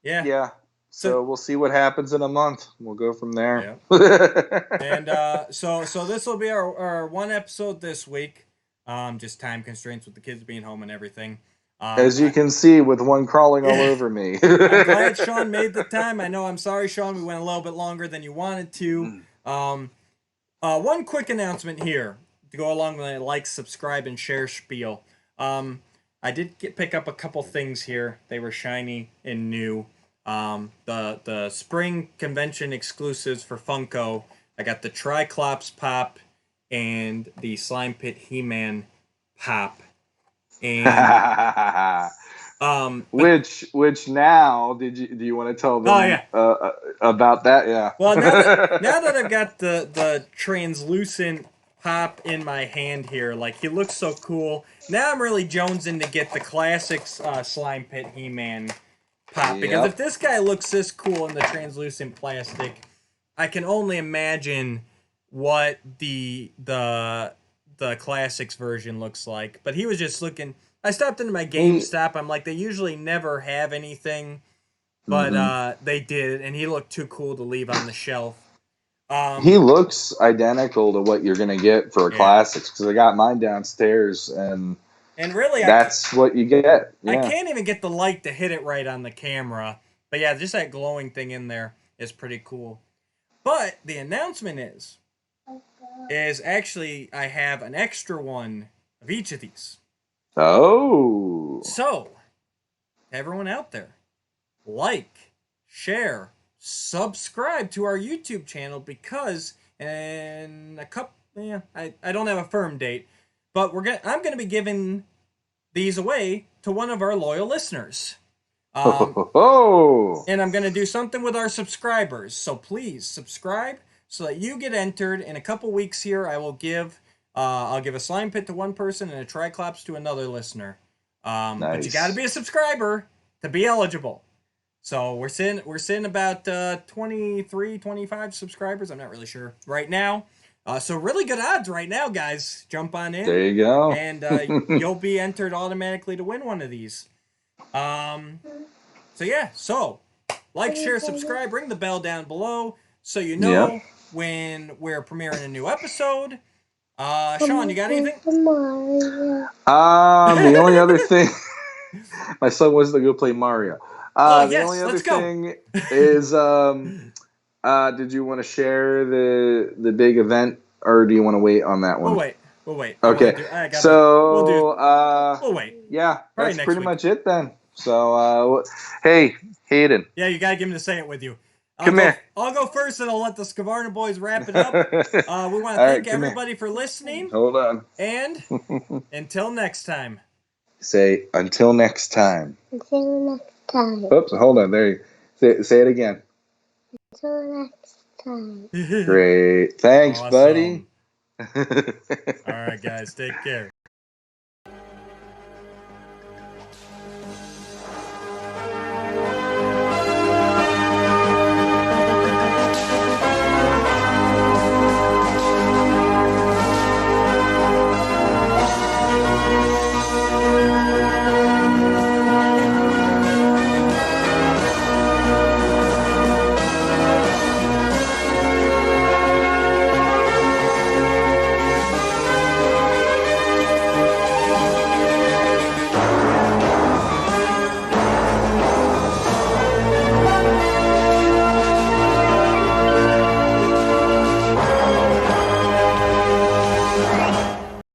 yeah. So we'll see what happens in a month. We'll go from there. Yeah. And so this will be our one episode this week. Just time constraints with the kids being home and everything. As you can see, with one crawling all over me. I'm glad Shawn made the time. I know. I'm sorry, Shawn. We went a little bit longer than you wanted to. One quick announcement here to go along with the like, subscribe, and share spiel. I did pick up a couple things here. They were shiny and new. The spring convention exclusives for Funko. I got the Triclops pop and the Slime Pit He-Man pop. And which now do you want to tell them about that? Yeah. Well, now that I've got the translucent pop in my hand here, like he looks so cool. Now I'm really jonesing to get the classics Slime Pit He-Man pop, because if this guy looks this cool in the translucent plastic, I can only imagine what the classics version looks like. But he was just looking. I stopped into my GameStop. I'm like, they usually never have anything, but they did, and he looked too cool to leave on the shelf. He looks identical to what you're gonna get for classics, because I got mine downstairs, and really that's what you get. Yeah. I can't even get the light to hit it right on the camera, but yeah, just that glowing thing in there is pretty cool. But the announcement is actually I have an extra one of each of these. Oh. So, everyone out there, like, share, subscribe to our YouTube channel, because in a couple, I don't have a firm date, but I'm gonna be giving these away to one of our loyal listeners. And I'm gonna do something with our subscribers. So please subscribe so that you get entered. In a couple weeks here, I'll give a Slime Pit to one person and a Triclops to another listener. But you got to be a subscriber to be eligible. So we're sitting about 23, 25 subscribers. I'm not really sure right now. So really good odds right now, guys. Jump on in. There you go. And you'll be entered automatically to win one of these. So like, share, subscribe, ring the bell down below so you know when we're premiering a new episode. Shawn, you got anything? The only other thing, my son wants to go play Mario. The only other thing is, did you want to share the big event, or do you want to wait on that one? We'll wait. Okay. We'll wait. Yeah, probably that's pretty much it then. So, hey, Hayden. Yeah, you gotta get him to say it with you. Come here. I'll go first, and I'll let the Scavarna boys wrap it up. We want to thank everybody for listening. Hold on. And until next time. Say, until next time. Until next time. Oops, hold on. There you say it again. Until next time. Great. Thanks, buddy. All right, guys. Take care.